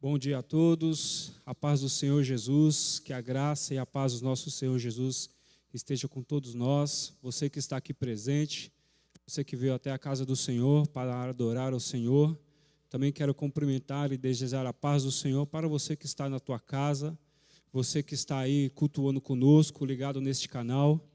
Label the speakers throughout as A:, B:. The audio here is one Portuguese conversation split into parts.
A: Bom dia a todos, a paz do Senhor Jesus, que a graça e a paz do nosso Senhor Jesus esteja com todos nós. Você que está aqui presente, você que veio até a casa do Senhor para adorar ao Senhor, também quero cumprimentar e desejar a paz do Senhor para você que está na tua casa, você que está aí cultuando conosco, ligado neste canal.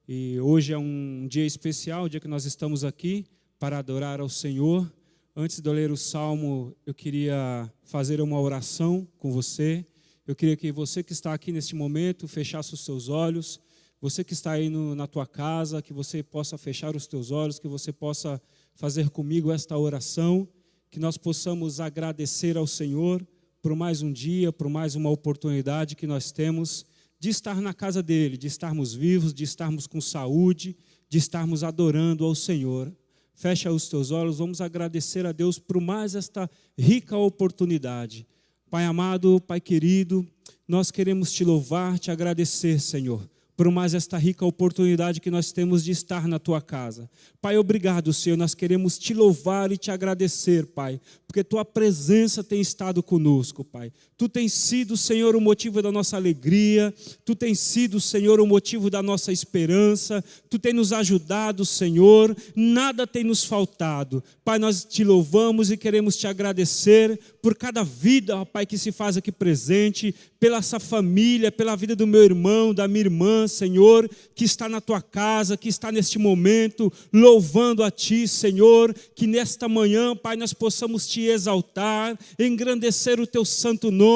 A: E hoje é um dia especial, o dia que nós estamos aqui para adorar ao Senhor. Antes de eu ler o Salmo, eu queria fazer uma oração com você. Eu queria que você que está aqui neste momento fechasse os seus olhos. Você que está aí na tua casa, que você possa fechar os teus olhos, que você possa fazer comigo esta oração, que nós possamos agradecer ao Senhor por mais um dia, por mais uma oportunidade que nós temos de estar na casa dEle, de estarmos vivos, de estarmos com saúde, de estarmos adorando ao Senhor. Fecha os teus olhos, vamos agradecer a Deus por mais esta rica oportunidade. Pai amado, Pai querido, nós queremos te louvar, te agradecer, Senhor, por mais esta rica oportunidade que nós temos de estar na tua casa. Pai, obrigado, Senhor, nós queremos te louvar e te agradecer, Pai, porque tua presença tem estado conosco, Pai. Tu tens sido, Senhor, o motivo da nossa alegria, tu tens sido, Senhor, o motivo da nossa esperança, tu tens nos ajudado, Senhor, nada tem nos faltado. Pai, nós te louvamos e queremos te agradecer por cada vida, ó Pai, que se faz aqui presente, pela essa família, pela vida do meu irmão, da minha irmã, Senhor, que está na tua casa, que está neste momento, louvando a ti, Senhor, que nesta manhã, Pai, nós possamos te exaltar, engrandecer o teu santo nome,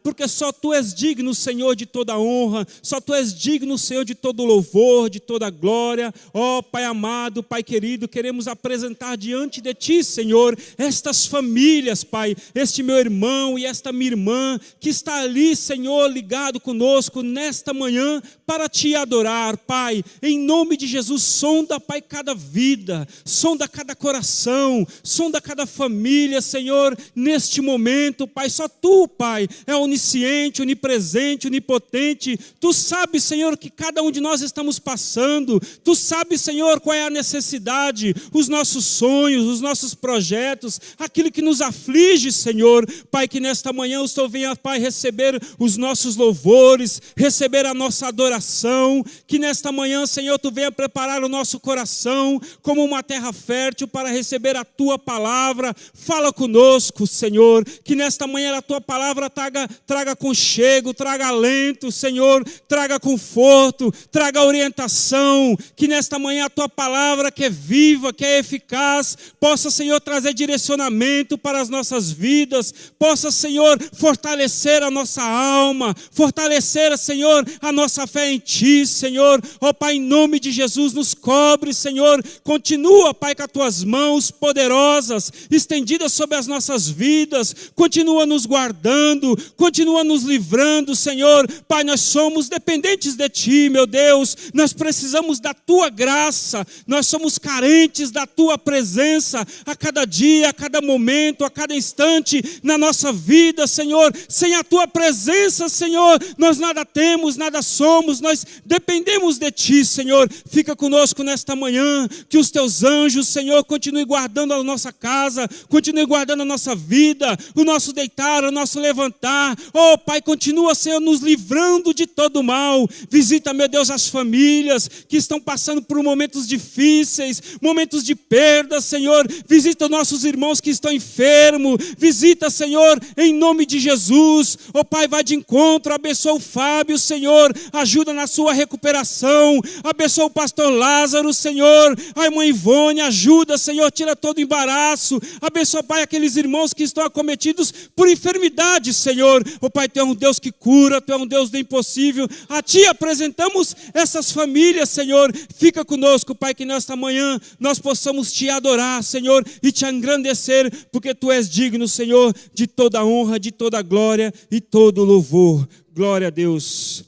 A: porque só tu és digno, Senhor, de toda honra, só tu és digno, Senhor, de todo louvor, de toda glória. Ó Pai amado, Pai querido, queremos apresentar diante de ti, Senhor, estas famílias, Pai, este meu irmão e esta minha irmã, que está ali, Senhor, ligado conosco nesta manhã, para te adorar, Pai, em nome de Jesus. Sonda, Pai, cada vida, sonda cada coração, sonda cada família, Senhor, neste momento, Pai. Só tu, Pai, é onisciente, onipresente, onipotente. Tu sabes, Senhor, que cada um de nós estamos passando. Tu sabes, Senhor, qual é a necessidade, os nossos sonhos, os nossos projetos, aquilo que nos aflige, Senhor. Pai, que nesta manhã o Senhor venha, Pai, receber os nossos louvores, receber a nossa adoração, que nesta manhã, Senhor, tu venha preparar o nosso coração como uma terra fértil para receber a tua palavra. Fala conosco, Senhor, que nesta manhã a tua palavra traga aconchego, traga alento, Senhor, traga conforto, traga orientação, que nesta manhã a tua palavra, que é viva, que é eficaz, possa, Senhor, trazer direcionamento para as nossas vidas, possa, Senhor, fortalecer a nossa alma, fortalecer, Senhor, a nossa fé em ti, Senhor. Ó Pai, em nome de Jesus, nos cobre, Senhor, continua, Pai, com as tuas mãos poderosas estendidas sobre as nossas vidas, continua nos guardando, continua nos livrando, Senhor. Pai, nós somos dependentes de ti, meu Deus, nós precisamos da tua graça, nós somos carentes da tua presença a cada dia, a cada momento, a cada instante na nossa vida, Senhor. Sem a tua presença, Senhor, nós nada temos, nada somos, nós dependemos de ti, Senhor. Fica conosco nesta manhã, que os teus anjos, Senhor, continuem guardando a nossa casa, continue guardando a nossa vida, o nosso deitar, o nosso levantar. Oh Pai, continua, Senhor, nos livrando de todo mal. Visita, meu Deus, as famílias que estão passando por momentos difíceis, momentos de perda, Senhor. Visita nossos irmãos que estão enfermos, visita, Senhor, em nome de Jesus. Oh Pai, vai de encontro, abençoa o Fábio, Senhor, ajuda na sua recuperação, abençoa o pastor Lázaro, Senhor, a irmã Ivone, ajuda, Senhor, tira todo o embaraço, abençoa, Pai, aqueles irmãos que estão acometidos por enfermidade, Senhor. Oh Pai, tu é um Deus que cura, tu é um Deus do impossível, a ti apresentamos essas famílias, Senhor. Fica conosco, Pai, que nesta manhã nós possamos te adorar, Senhor, e te engrandecer, porque tu és digno, Senhor, de toda honra, de toda glória e todo louvor. Glória a Deus.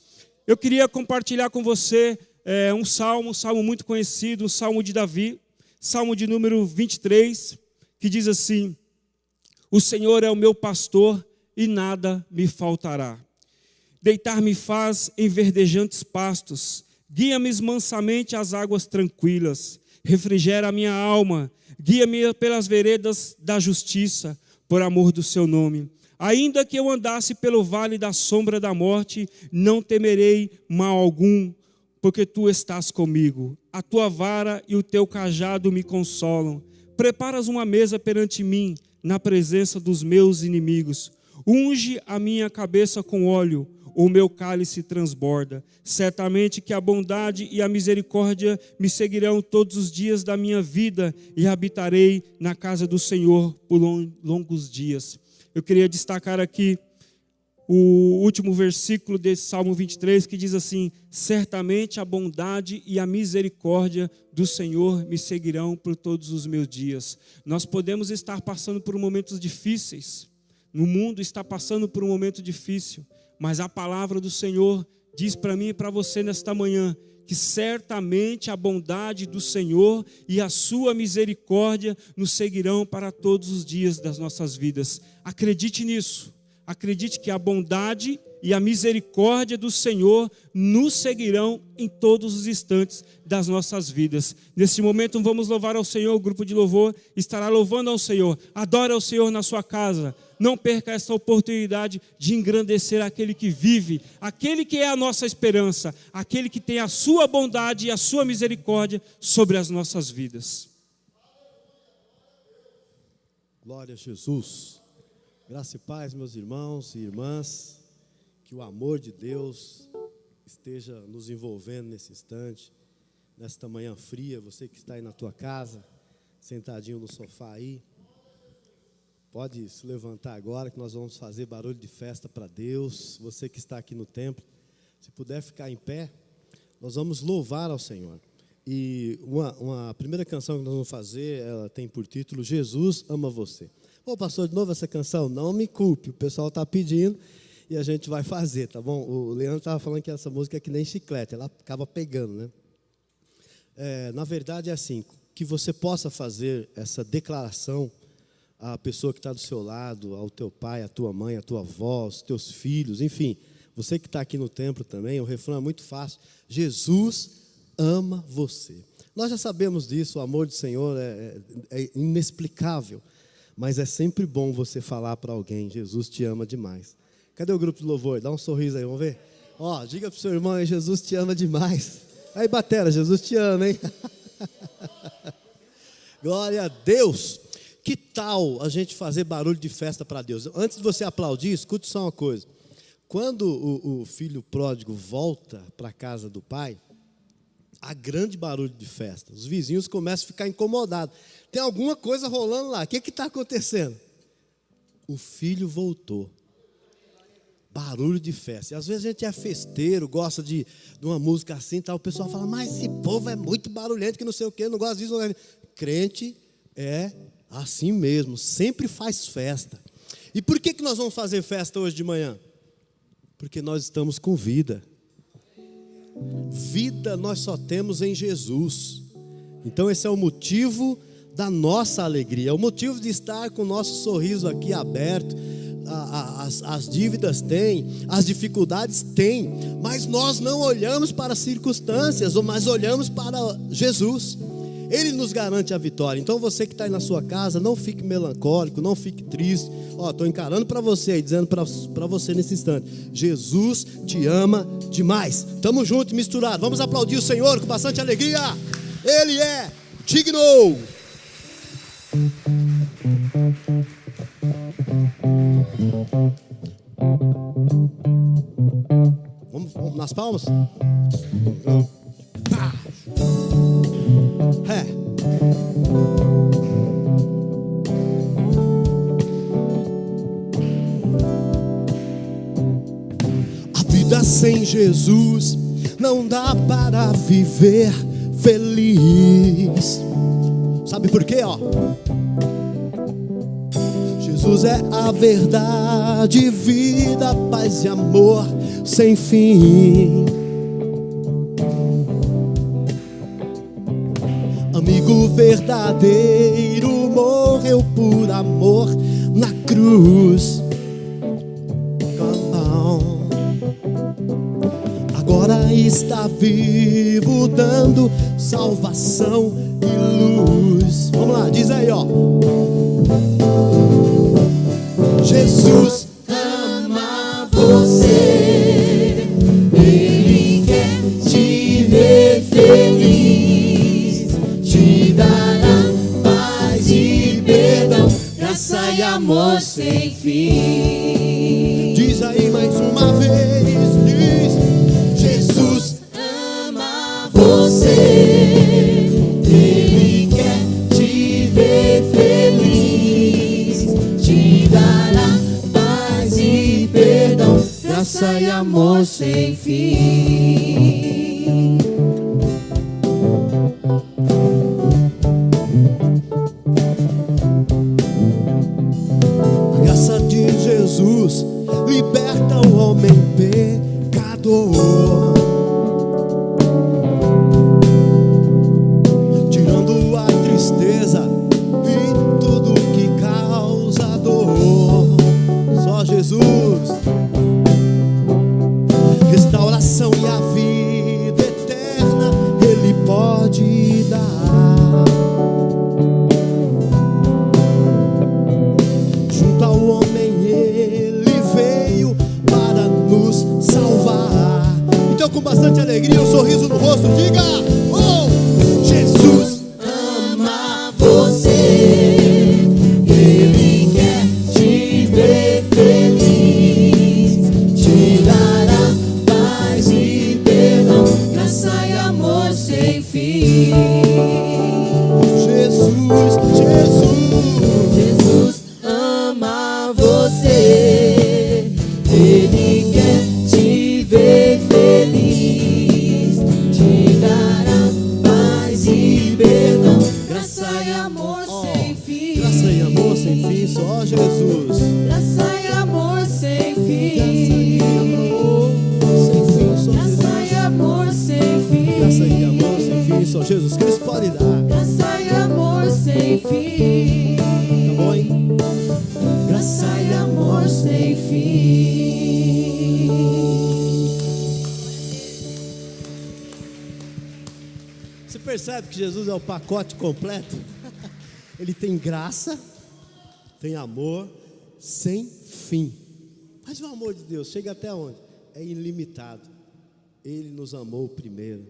A: Eu queria compartilhar com você um salmo muito conhecido, um salmo de Davi, salmo de número 23, que diz assim: o Senhor é o meu pastor e nada me faltará. Deitar-me faz em verdejantes pastos, guia-me mansamente às águas tranquilas, refrigera a minha alma, guia-me pelas veredas da justiça, por amor do seu nome. Ainda que eu andasse pelo vale da sombra da morte, não temerei mal algum, porque tu estás comigo. A tua vara e o teu cajado me consolam. Preparas uma mesa perante mim, na presença dos meus inimigos. Unge a minha cabeça com óleo, o meu cálice transborda. Certamente que a bondade e a misericórdia me seguirão todos os dias da minha vida, e habitarei na casa do Senhor por longos dias. Eu queria destacar aqui o último versículo desse Salmo 23, que diz assim: certamente a bondade e a misericórdia do Senhor me seguirão por todos os meus dias. Nós podemos estar passando por momentos difíceis, no mundo está passando por um momento difícil, mas a palavra do Senhor diz para mim e para você nesta manhã, que certamente a bondade do Senhor e a sua misericórdia nos seguirão para todos os dias das nossas vidas. Acredite nisso. Acredite que a bondade e a misericórdia do Senhor nos seguirão em todos os instantes das nossas vidas. Nesse momento vamos louvar ao Senhor, o grupo de louvor estará louvando ao Senhor. Adore ao Senhor na sua casa. Não perca essa oportunidade de engrandecer aquele que vive, aquele que é a nossa esperança, aquele que tem a sua bondade e a sua misericórdia sobre as nossas vidas.
B: Glória a Jesus. Graça e paz, meus irmãos e irmãs, que o amor de Deus esteja nos envolvendo nesse instante, nesta manhã fria. Você que está aí na tua casa, sentadinho no sofá aí, pode se levantar agora que nós vamos fazer barulho de festa para Deus. Você que está aqui no templo, se puder ficar em pé, nós vamos louvar ao Senhor. E uma primeira canção que nós vamos fazer, ela tem por título Jesus Ama Você. Ô, pastor, de novo essa canção? Não me culpe, o pessoal está pedindo e a gente vai fazer, tá bom? O Leandro estava falando que essa música é que nem chiclete, ela acaba pegando, né? Na verdade é assim, que você possa fazer essa declaração à pessoa que está do seu lado, ao teu pai, à tua mãe, à tua avó, aos teus filhos, enfim, você que está aqui no templo também, o refrão é muito fácil: Jesus ama você. Nós já sabemos disso, o amor do Senhor é inexplicável. Mas é sempre bom você falar para alguém: Jesus te ama demais. Cadê o grupo de louvor? Dá um sorriso aí, vamos ver? Ó, diga para o seu irmão aí: Jesus te ama demais. Aí, batera, Jesus te ama, hein? Glória a Deus. Que tal a gente fazer barulho de festa para Deus? Antes de você aplaudir, escute só uma coisa. Quando o filho pródigo volta para a casa do pai, há grande barulho de festa. Os vizinhos começam a ficar incomodados. Tem alguma coisa rolando lá. O que está acontecendo? O filho voltou. Barulho de festa. E às vezes a gente é festeiro, gosta de uma música assim, tal. O pessoal fala: mas esse povo é muito barulhento, que não sei o quê, não gosta disso. Crente é assim mesmo, sempre faz festa. E por que nós vamos fazer festa hoje de manhã? Porque nós estamos com vida. Vida nós só temos em Jesus. Então esse é o motivo da nossa alegria, é o motivo de estar com o nosso sorriso aqui aberto. As dívidas tem, as dificuldades tem, mas nós não olhamos para as circunstâncias, mas olhamos para Jesus. Ele nos garante a vitória. Então você que está aí na sua casa, não fique melancólico, não fique triste. Estou encarando para você aí, dizendo para você nesse instante: Jesus te ama demais. Estamos juntos, misturados. Vamos aplaudir o Senhor com bastante alegria. Ele é digno. Vamos nas palmas? A vida sem Jesus não dá para viver feliz. Sabe por quê? Jesus é a verdade, vida, paz e amor sem fim. Amigo verdadeiro, morreu por amor na cruz. Agora está vivo, dando salvação e luz. Vamos lá, diz aí, Jesus
C: sem fim.
B: Diz aí mais uma vez, diz:
C: Jesus ama você, Ele quer te ver feliz, te dará paz e perdão, graça e amor sem fim.
B: a graça de Jesus liberta o homem pecador, tirando a tristeza e tudo que causa dor. Só Jesus. Restauração e a vida eterna Ele pode dar. Junto ao homem Ele veio para nos salvar. Então, com bastante alegria, um sorriso no rosto, diga: oh, Jesus
C: Ama você, Ele quer te ver feliz, te dará paz e perdão, graça e amor sem fim.
B: Jesus, Jesus.
C: Jesus ama você, Ele quer te ver feliz, te dará paz e perdão, graça e amor sem fim.
B: Graça e amor sem fim, só Jesus.
C: Graça e amor sem
B: Graça
C: fim.
B: e amor sem fim, só
C: Graça
B: Jesus.
C: e amor sem fim.
B: Graça e amor sem fim, só Jesus Cristo pode dar.
C: Graça e amor sem fim.
B: Tá bom, hein?
C: Graça e amor sem fim.
B: Você percebe que Jesus é o pacote completo? Ele tem graça, tem amor sem fim. Mas o amor de Deus chega até onde? É ilimitado. Ele nos amou primeiro.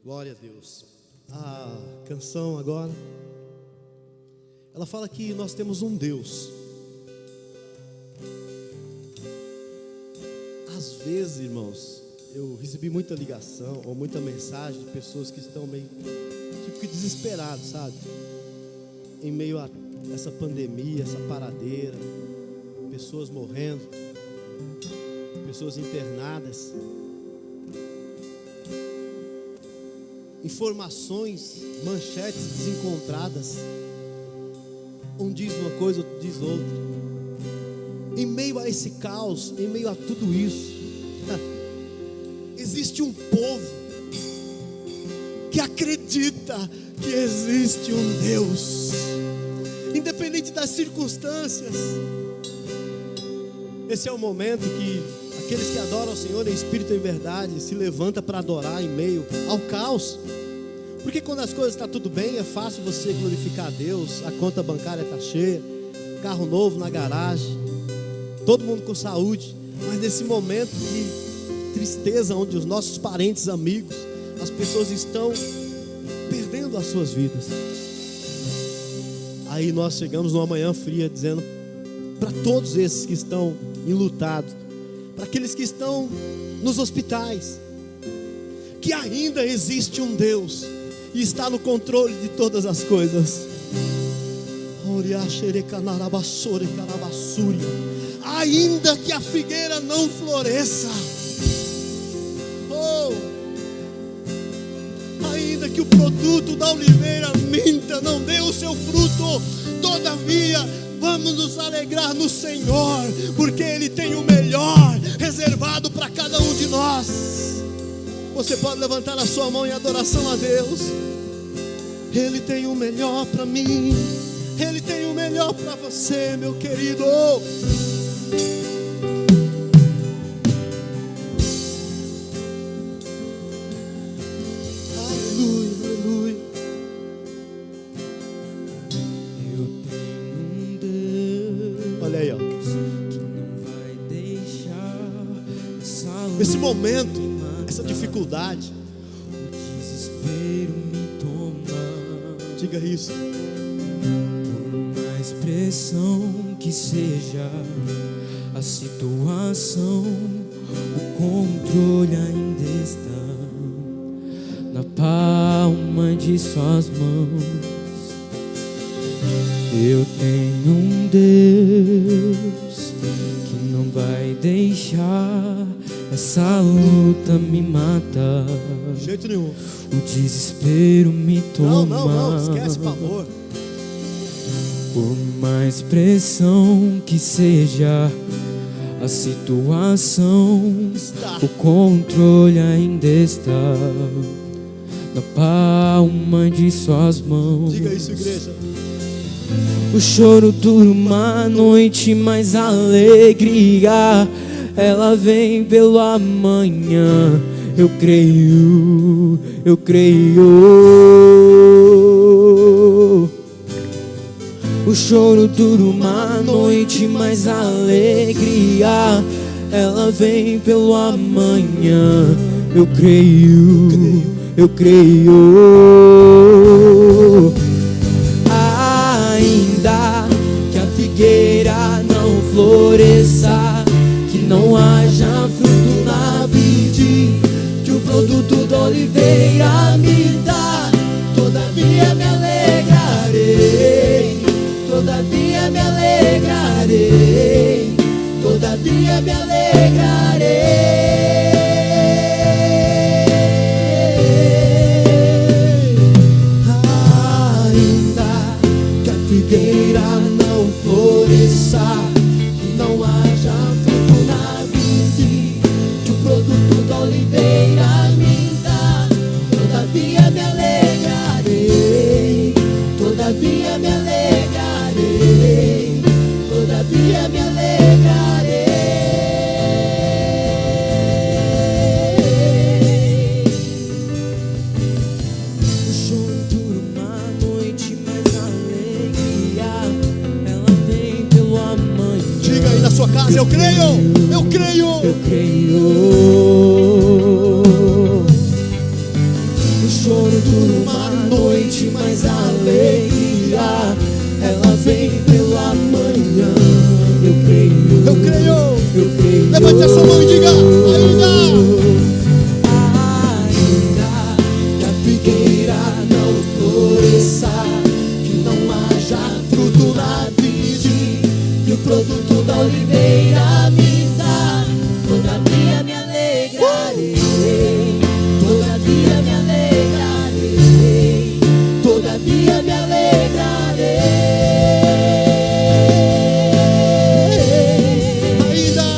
B: Glória a Deus. A canção agora, ela fala que nós temos um Deus. Às vezes, irmãos, eu recebi muita ligação ou muita mensagem de pessoas que estão meio tipo que desesperados, sabe? Em meio a essa pandemia, essa paradeira, pessoas morrendo, pessoas internadas, informações, manchetes desencontradas, um diz uma coisa, outro diz outra. Em meio a esse caos, em meio a tudo isso, existe um povo que acredita que existe um Deus, independente das circunstâncias. Esse é o momento que aqueles que adoram ao Senhor em espírito e em verdade se levantam para adorar em meio ao caos. Porque quando as coisas estão tudo bem, é fácil você glorificar a Deus, a conta bancária está cheia, carro novo na garagem, todo mundo com saúde. Mas nesse momento de tristeza, onde os nossos parentes, amigos, as pessoas estão perdendo as suas vidas, aí nós chegamos numa manhã fria dizendo para todos esses que estão enlutados, para aqueles que estão nos hospitais, que ainda existe um Deus e está no controle de todas as coisas. Ainda que a figueira não floresça, ainda que o produto da oliveira minta, não dê o seu fruto, todavia vamos nos alegrar no Senhor, porque Ele tem o melhor reservado para cada um de nós. Você pode levantar a sua mão em adoração a Deus. Ele tem o melhor para mim, Ele tem o melhor para você, meu querido. Aleluia, aleluia.
C: Eu tenho um Deus
B: Olha aí, ó.
C: que não vai deixar essa luta
B: Esse momento, essa dificuldade,
C: o desespero me tomar.
B: diga isso.
C: Por mais pressão que seja a situação, o controle ainda está na palma de suas mãos. Eu tenho um Deus que não vai deixar essa luta me matar.
B: De jeito nenhum.
C: O desespero me toma.
B: Não, esquece, por favor.
C: Por mais pressão que seja a situação, o controle ainda está na palma de suas mãos.
B: Diga isso, igreja.
C: O choro dura uma noite, mas a alegria ela vem pelo amanhã. Eu creio, eu creio. O choro dura uma noite, mas a alegria ela vem pelo amanhã. Eu creio, eu creio. Ainda que a figueira não floresça, que não haja fruto na vide, que o produto da oliveira me dá, todavia me alegrarei, todavia me alegrarei, todavia me alegrarei. Figueira não floresça, que não haja fruto na vide, que o produto da oliveira me dá, todavia me alegrarei, todavia me alegrarei, todavia me alegrarei. O choro dura uma noite, mas a
B: diga aí na sua casa, eu creio, eu creio,
C: eu creio. O choro dura uma noite, mas a alegria ela vem pela manhã. Eu creio,
B: eu creio,
C: eu creio.
B: Levante a sua mão e diga: ainda
C: que a figueira não floresça, que não haja fruto na vide, que o produto da oliveira me dá, todavia me alegrarei, todavia me alegrarei, todavia me alegrarei. Ainda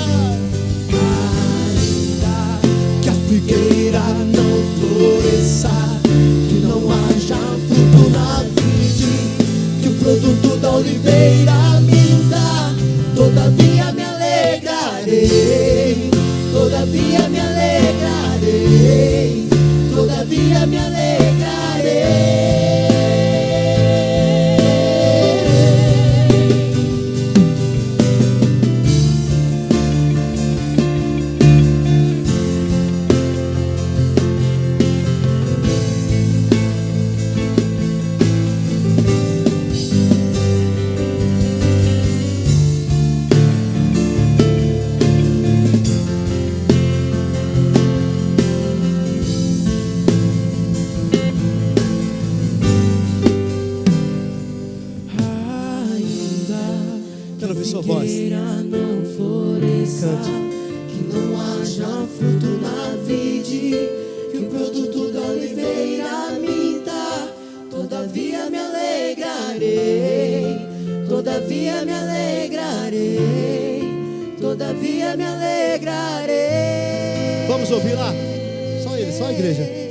C: que a figueira não floresça, que não haja fruto na vide, que o produto da oliveira me dá, todavia me alegrarei, todavia me alegrarei, todavia me alegrarei.
B: quero ouvir sua voz.
C: Não floresça, que não haja fruto na vide, que o produto da oliveira me dá, todavia me alegrarei, todavia me alegrarei, todavia me alegrarei.
B: Vamos ouvir lá? Só ele, só a igreja.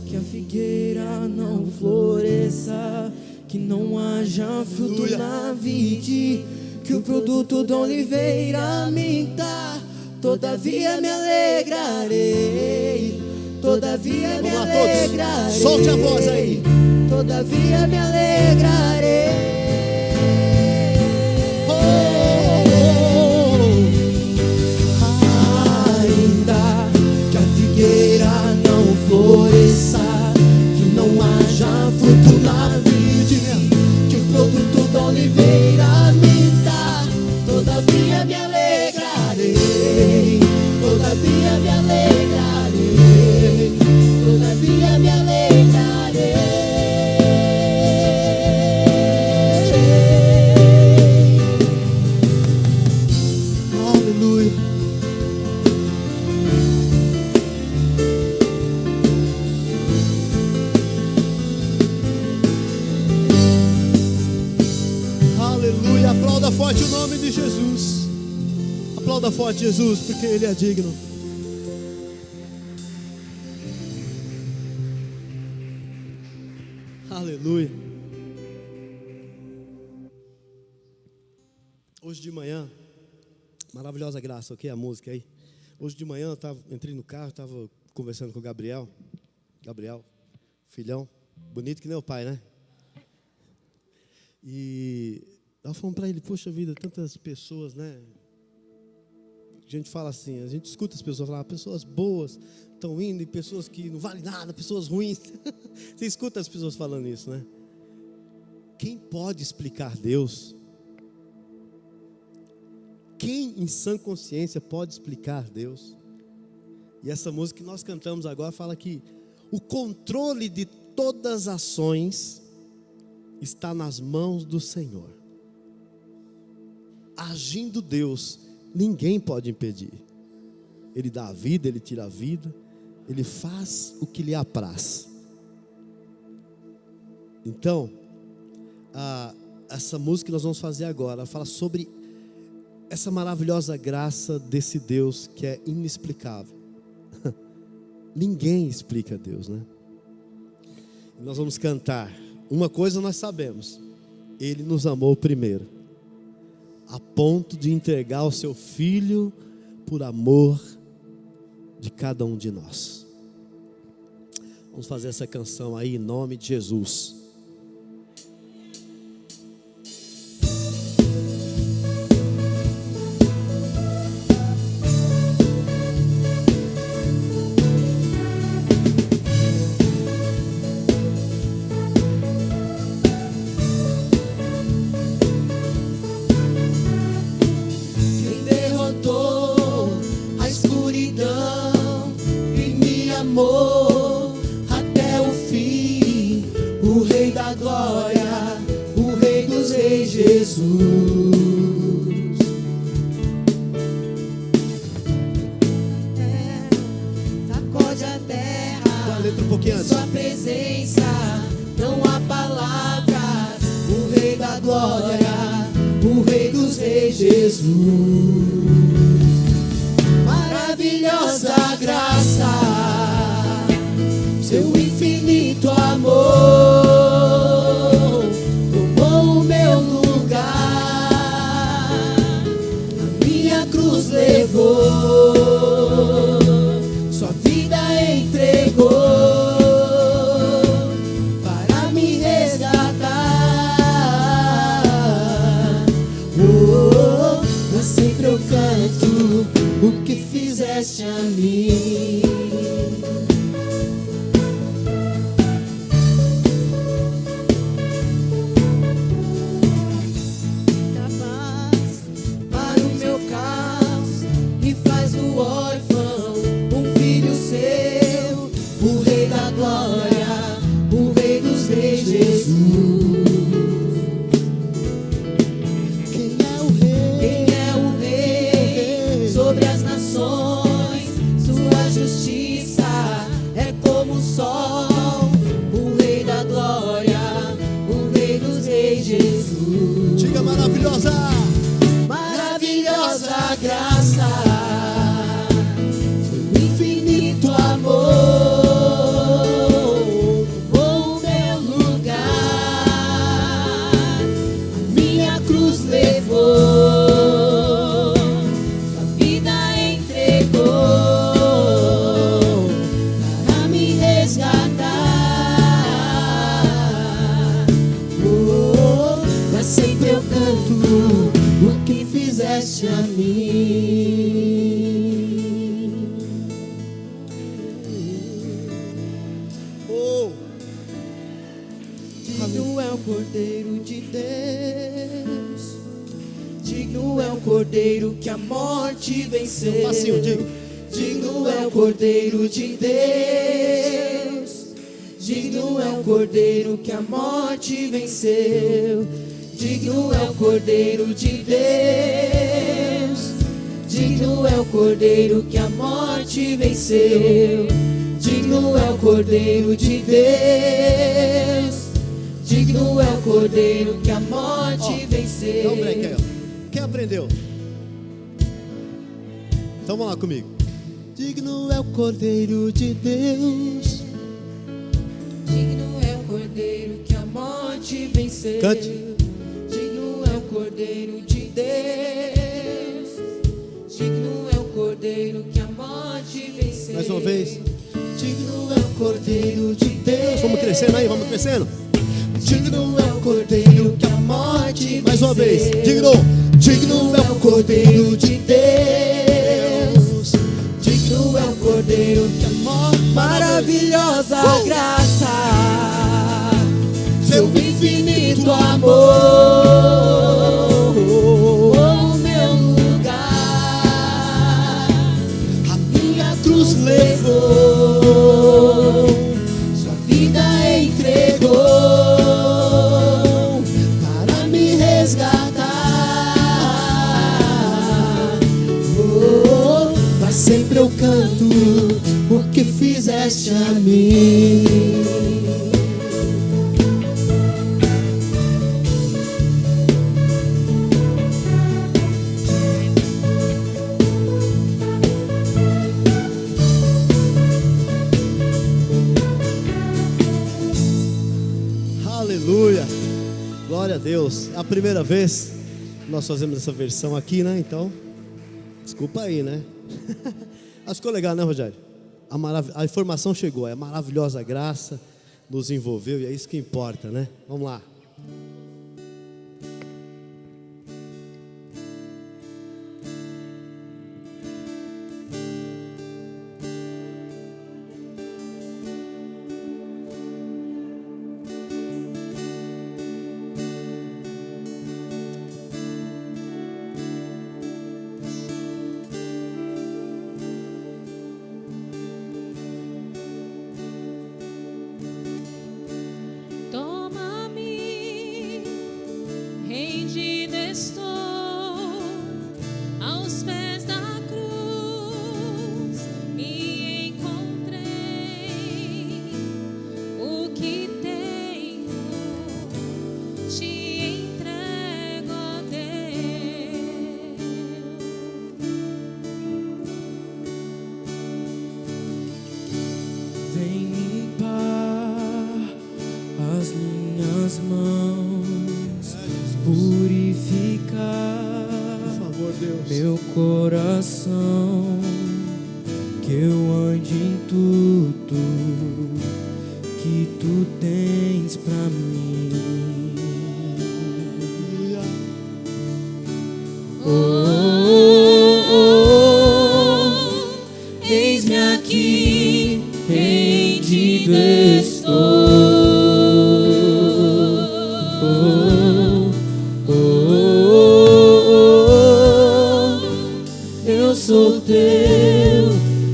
C: Que a figueira não floresça, que não haja fruto na vide, que o produto da oliveira me dá, todavia me alegrarei, todavia me alegrarei.
B: Solte a voz aí.
C: Todavia me alegrarei. Ainda que a figueira não floresça, que não haja fruto na vida,
B: Aleluia. Aplauda forte o nome de Jesus. Aplauda forte Jesus, porque Ele é digno. Aleluia. Hoje de manhã, maravilhosa graça, ok? A música aí. Hoje de manhã entrei no carro, estava conversando com o Gabriel, filhão, bonito que nem o pai, né? E nós falamos para ele, poxa vida, tantas pessoas, né? A gente fala assim, a gente escuta as pessoas falar, pessoas boas estão indo e pessoas que não valem nada, pessoas ruins. Você escuta as pessoas falando isso, né? Quem pode explicar Deus? Quem em sã consciência pode explicar Deus? E essa música que nós cantamos agora fala que o controle de todas as ações está nas mãos do Senhor. Agindo Deus, ninguém pode impedir. Ele dá a vida, Ele tira a vida, Ele faz o que lhe apraz. Então, essa música que nós vamos fazer agora fala sobre essa maravilhosa graça desse Deus que é inexplicável. Ninguém explica Deus, né? Nós vamos cantar. Uma coisa nós sabemos: Ele nos amou primeiro, a ponto de entregar o seu Filho por amor de cada um de nós. Vamos fazer essa canção aí em nome de Jesus.
C: Até o fim, o Rei da Glória, o Rei dos Reis, Jesus. Sacode a terra,
B: a letra um pouquinho antes.
C: Sua presença, não há palavras. O Rei da Glória, o Rei dos Reis, Jesus. Maravilhosa graça, seu infinito amor tomou o meu lugar, a minha cruz levou, sua vida entregou para me resgatar. Mas sempre eu canto o que fizeste a mim. Para o meu caos e faz do órfão um filho seu, o Rei da Glória, o Rei dos Reis, Jesus. Sobre as nações, sua justiça é como o sol, o Rei da Glória, o Rei dos Reis, Jesus.
B: Diga maravilhosa,
C: maravilhosa graça, seu infinito amor tomou o meu lugar, a minha cruz levou. O que fizeste a mim. Digno é o Cordeiro de Deus, digno é o Cordeiro que a morte venceu.
B: Facinho, digo.
C: Digno é o Cordeiro de Deus, digno é o Cordeiro que a morte venceu. Digno é o Cordeiro de Deus, digno é o Cordeiro que a morte venceu. Digno é o Cordeiro de Deus, digno é o Cordeiro que a morte venceu. vencer.
B: Dá um break aí, ó. Quem aprendeu? Então vamos lá comigo. Digno é o Cordeiro de Deus.
C: Digno é o Cordeiro que a morte venceu.
B: Cante.
C: Digno é o Cordeiro de Deus. Digno é o Cordeiro que a morte venceu.
B: Mais uma vez. Digno é o Cordeiro de Deus. Vamos crescendo aí, vamos crescendo.
C: Digno é o Cordeiro que a morte venceu.
B: Mais uma vez. Digno
C: é o Cordeiro de Deus. Digno é o Cordeiro que a morte. Maravilhosa graça, seu infinito amor, o meu lugar, a minha cruz levou, sua vida entregou para me resgatar. Oh, mas sempre eu canto o que fizeste a mim.
B: Aleluia. Glória a Deus. É a primeira vez que nós fazemos essa versão aqui, né? Então, desculpa aí, né? Acho que ficou legal, né, Rogério? A informação chegou, é a maravilhosa graça nos envolveu e é isso que importa, né? Vamos lá.
D: Toma-me, rendido estou aos pés da cruz e encontrei o que tenho, te entrego, ó Deus.
C: Vem limpar as minhas mãos, purificar,
B: Por favor, Deus.
C: meu coração, que eu ande em tudo que tu tens pra mim. Oh, oh, oh, eis-me aqui, rendido estou. Oh, oh, oh, eu sou teu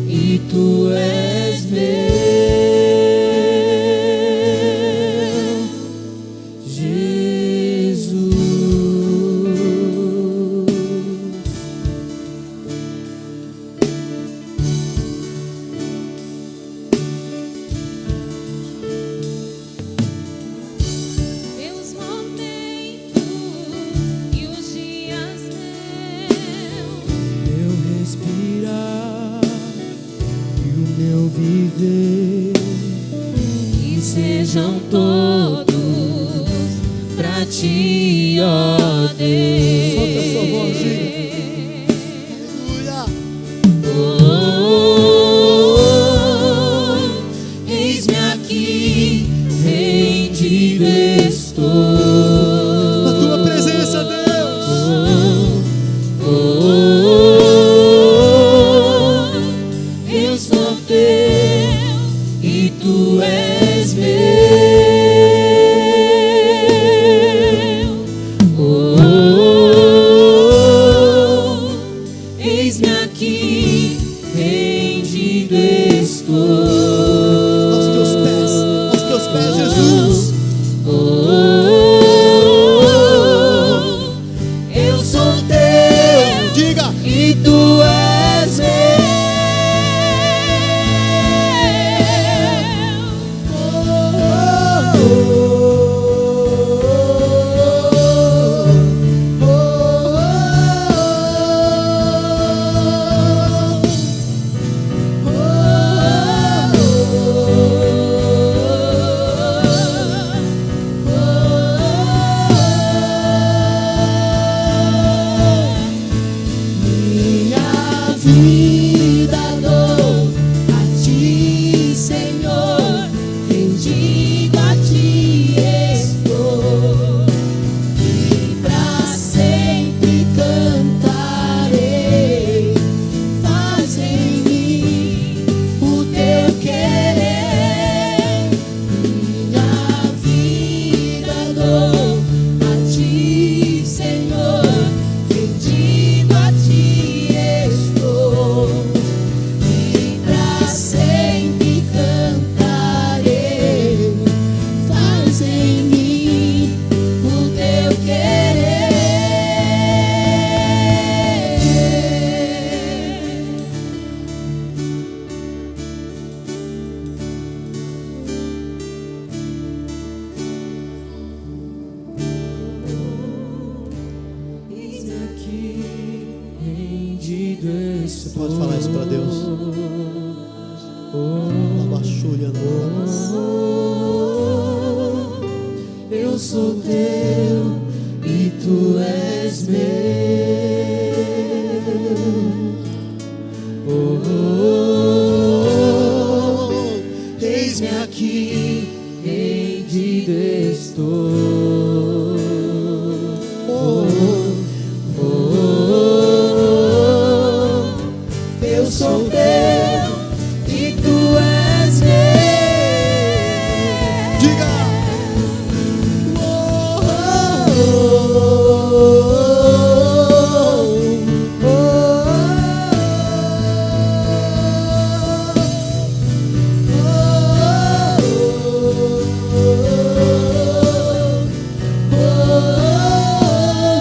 C: e tu és meu, Jesus.
D: Meus momentos e os dias teus,
C: Meu respirar e o meu viver,
D: que sejam todos pra ti, ó Deus.
B: Solta a sua voz, Aleluia.
D: Oh, eis-me aqui, rendido estou.
B: Na tua presença, Deus.
D: Oh, eu sou teu e tu és meu. Oh,
B: Você pode falar isso para Deus.
C: Eu sou teu e tu és meu. Eis-me aqui, rendido estou. Eu sou teu e tu és meu.
B: Diga!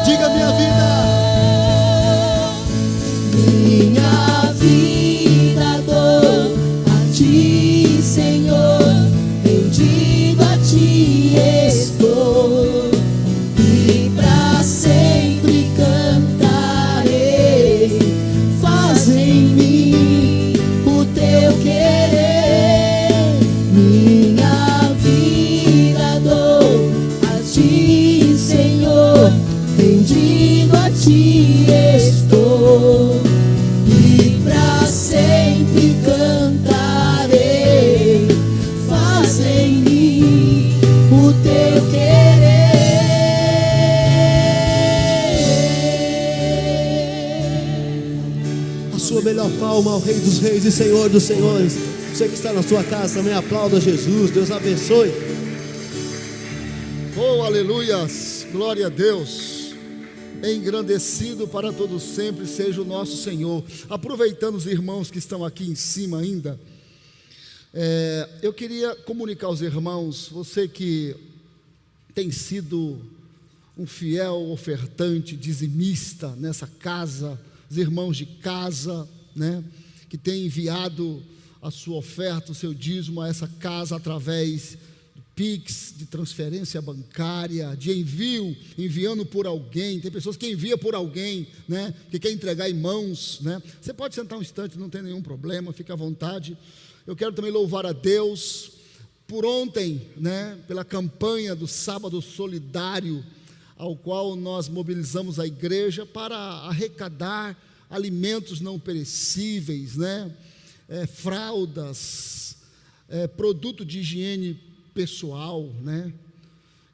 B: Diga minha vida!
C: Minha vida dou a ti, Senhor, rendido a ti estou, e pra sempre cantarei. Faz em mim o teu querer. Minha vida dou a ti, Senhor, rendido a ti estou, e pra sempre cantarei. Faz em mim o teu querer.
B: A sua melhor palma ao Rei dos Reis e Senhor dos Senhores. Você que está na sua casa também aplauda Jesus. Deus abençoe.
E: Oh, aleluias, glória a Deus. Engrandecido para todos sempre seja o nosso Senhor. Aproveitando os irmãos que estão aqui em cima ainda, eu queria comunicar aos irmãos, você que tem sido um fiel ofertante, dizimista nessa casa, os irmãos de casa, né, que tem enviado a sua oferta, o seu dízimo a essa casa através do Pix, de transferência bancária, de enviando por alguém. Tem pessoas que enviam por alguém, né, que quer entregar em mãos, né. Você pode sentar um instante, não tem nenhum problema, fica à vontade. Eu quero também louvar a Deus por ontem, né, pela campanha do Sábado Solidário, ao qual nós mobilizamos a igreja para arrecadar alimentos não perecíveis, né, fraldas, produto de higiene pessoal, né,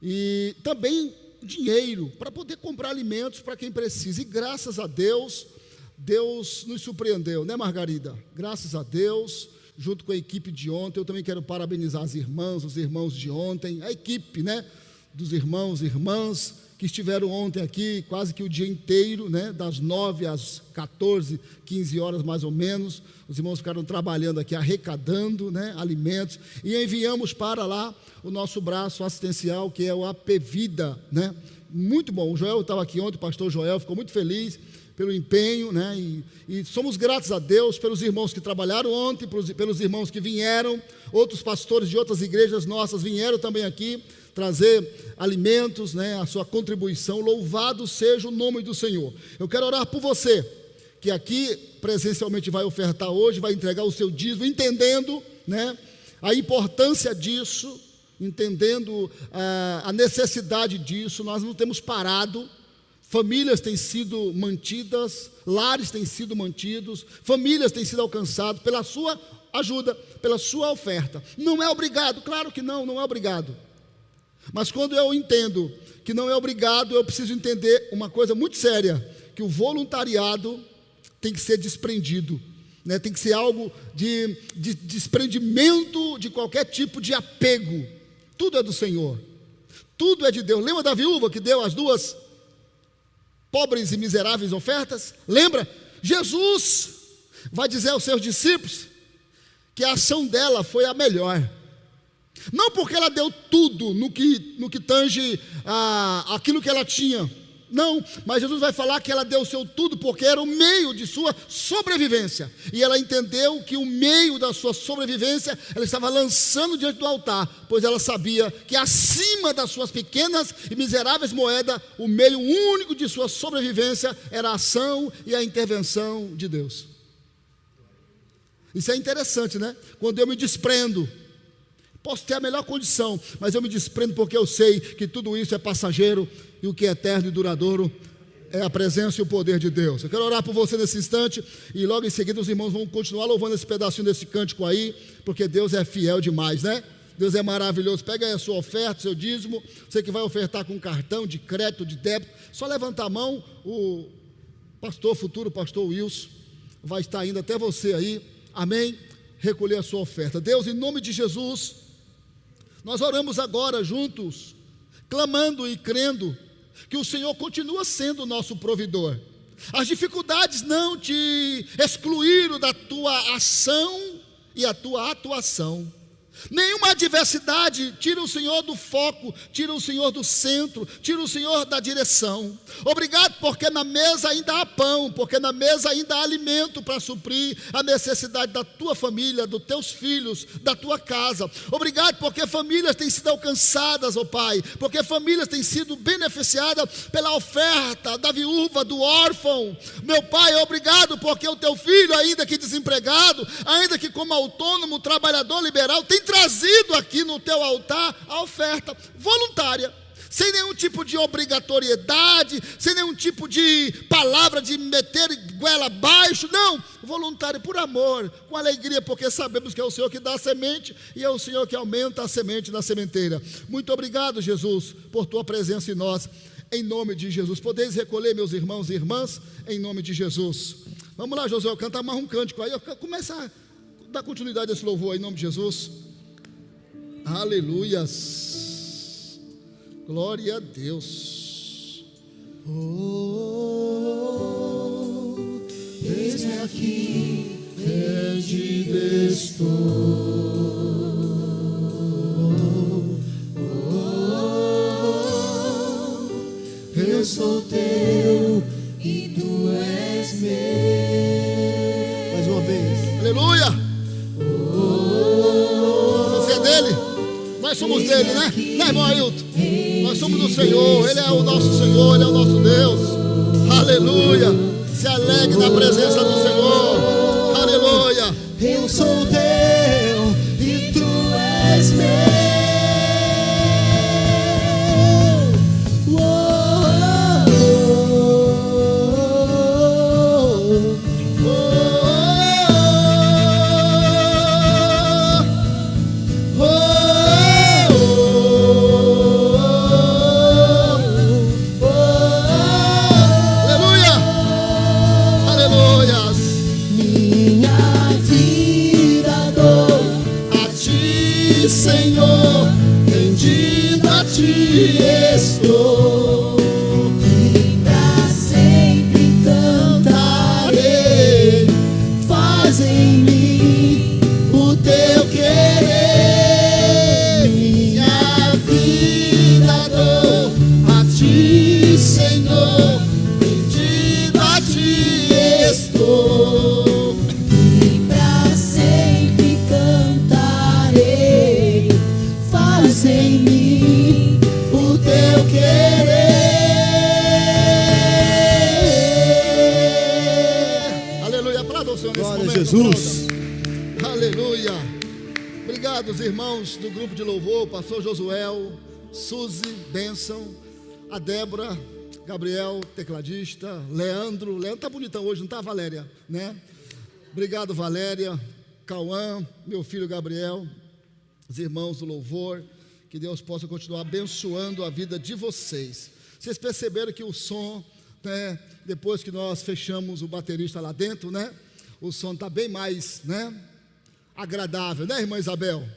E: e também dinheiro para poder comprar alimentos para quem precisa. E graças a Deus, Deus nos surpreendeu, né, Margarida? Graças a Deus, junto com a equipe de ontem. Eu também quero parabenizar as irmãs, os irmãos de ontem, a equipe, né, dos irmãos e irmãs que estiveram ontem aqui quase que o dia inteiro, né, das 9 às 14, 15 horas mais ou menos. Os irmãos ficaram trabalhando aqui, arrecadando, né, alimentos, e enviamos para lá o nosso braço assistencial, que é o AP Vida, né? Muito bom. O Joel estava aqui ontem, o pastor Joel ficou muito feliz pelo empenho, né? E somos gratos a Deus pelos irmãos que trabalharam ontem, pelos irmãos que vieram. Outros pastores de outras igrejas nossas vieram também aqui trazer alimentos, né, a sua contribuição. Louvado seja o nome do Senhor. Eu quero orar por você que aqui presencialmente vai ofertar hoje, vai entregar o seu dízimo, entendendo, né, a importância disso, entendendo a necessidade disso. Nós não temos parado. Famílias têm sido mantidas, lares têm sido mantidos, famílias têm sido alcançadas pela sua ajuda, pela sua oferta. Não é obrigado, claro que não é obrigado. Mas quando eu entendo que não é obrigado, eu preciso entender uma coisa muito séria, que o voluntariado tem que ser desprendido, né? Tem que ser algo de desprendimento de qualquer tipo de apego. Tudo é do Senhor, tudo é de Deus. Lembra da viúva que deu as 2 pobres e miseráveis ofertas? Lembra? Jesus vai dizer aos seus discípulos que a ação dela foi a melhor. Não porque ela deu tudo no que tange aquilo que ela tinha. Não, mas Jesus vai falar que ela deu o seu tudo porque era o meio de sua sobrevivência. E ela entendeu que o meio da sua sobrevivência ela estava lançando diante do altar, pois ela sabia que acima das suas pequenas e miseráveis moedas, o meio único de sua sobrevivência era a ação e a intervenção de Deus. Isso é interessante, né? Quando eu me desprendo, posso ter a melhor condição, mas eu me desprendo porque eu sei que tudo isso é passageiro e o que é eterno e duradouro é a presença e o poder de Deus. Eu quero orar por você nesse instante e logo em seguida os irmãos vão continuar louvando esse pedacinho desse cântico aí, porque Deus é fiel demais, né? Deus é maravilhoso. Pega aí a sua oferta, seu dízimo. Você que vai ofertar com cartão de crédito, de débito, só levantar a mão. O futuro pastor Wilson vai estar indo até você aí, amém? Recolher a sua oferta. Deus, em nome de Jesus, nós oramos agora juntos, clamando e crendo que o Senhor continua sendo o nosso provedor. As dificuldades não te excluíram da tua ação e a tua atuação. Nenhuma adversidade tira o Senhor do foco, tira o Senhor do centro, tira o Senhor da direção. Obrigado porque na mesa ainda há pão, porque na mesa ainda há alimento para suprir a necessidade da tua família, dos teus filhos, da tua casa. Obrigado porque famílias têm sido alcançadas, ó Pai, porque famílias têm sido beneficiadas pela oferta da viúva, do órfão. Meu Pai, obrigado porque o teu filho, ainda que desempregado, ainda que como autônomo, trabalhador liberal, tem trazido aqui no teu altar a oferta voluntária, sem nenhum tipo de obrigatoriedade, sem nenhum tipo de palavra de meter goela abaixo, não, voluntário por amor, com alegria, porque sabemos que é o Senhor que dá a semente e é o Senhor que aumenta a semente na sementeira. Muito obrigado, Jesus, por tua presença em nós, em nome de Jesus. Podeis recolher, meus irmãos e irmãs, em nome de Jesus. Vamos lá, Josué, canta mais um cântico aí, começa a dar continuidade a esse louvor aí, em nome de Jesus. Aleluias, glória a Deus.
C: Eis-me aqui, rendido estou. Eu sou teu e tu és meu.
B: Mais uma vez.
E: Aleluia. Você é dele? Nós somos dele, né? Né, irmão Ailton? Nós somos do Senhor, Ele é o nosso Senhor, Ele é o nosso Deus. Aleluia. Se alegre na presença do Senhor. Aleluia.
C: Eu sou teu e tu és meu. Senhor, rendido a ti estou, e pra sempre cantarei. Faz em mim o teu querer, minha vida dou a ti, Senhor, rendido a ti estou. Em mim o teu querer.
E: Aleluia, aplauda o Senhor nesse
B: Glória a
E: momento.
B: Jesus.
E: Pronto. Aleluia. Obrigado, os irmãos do grupo de louvor, pastor Josuel, Suzy, Bênção, a Débora, Gabriel, tecladista, Leandro tá bonitão hoje, não tá, Valéria, né? Obrigado, Valéria, Cauã, meu filho Gabriel, os irmãos do louvor. Que Deus possa continuar abençoando a vida de vocês. Vocês perceberam que o som, né, depois que nós fechamos o baterista lá dentro, né, o som está bem mais, né, agradável, né, irmã Isabel?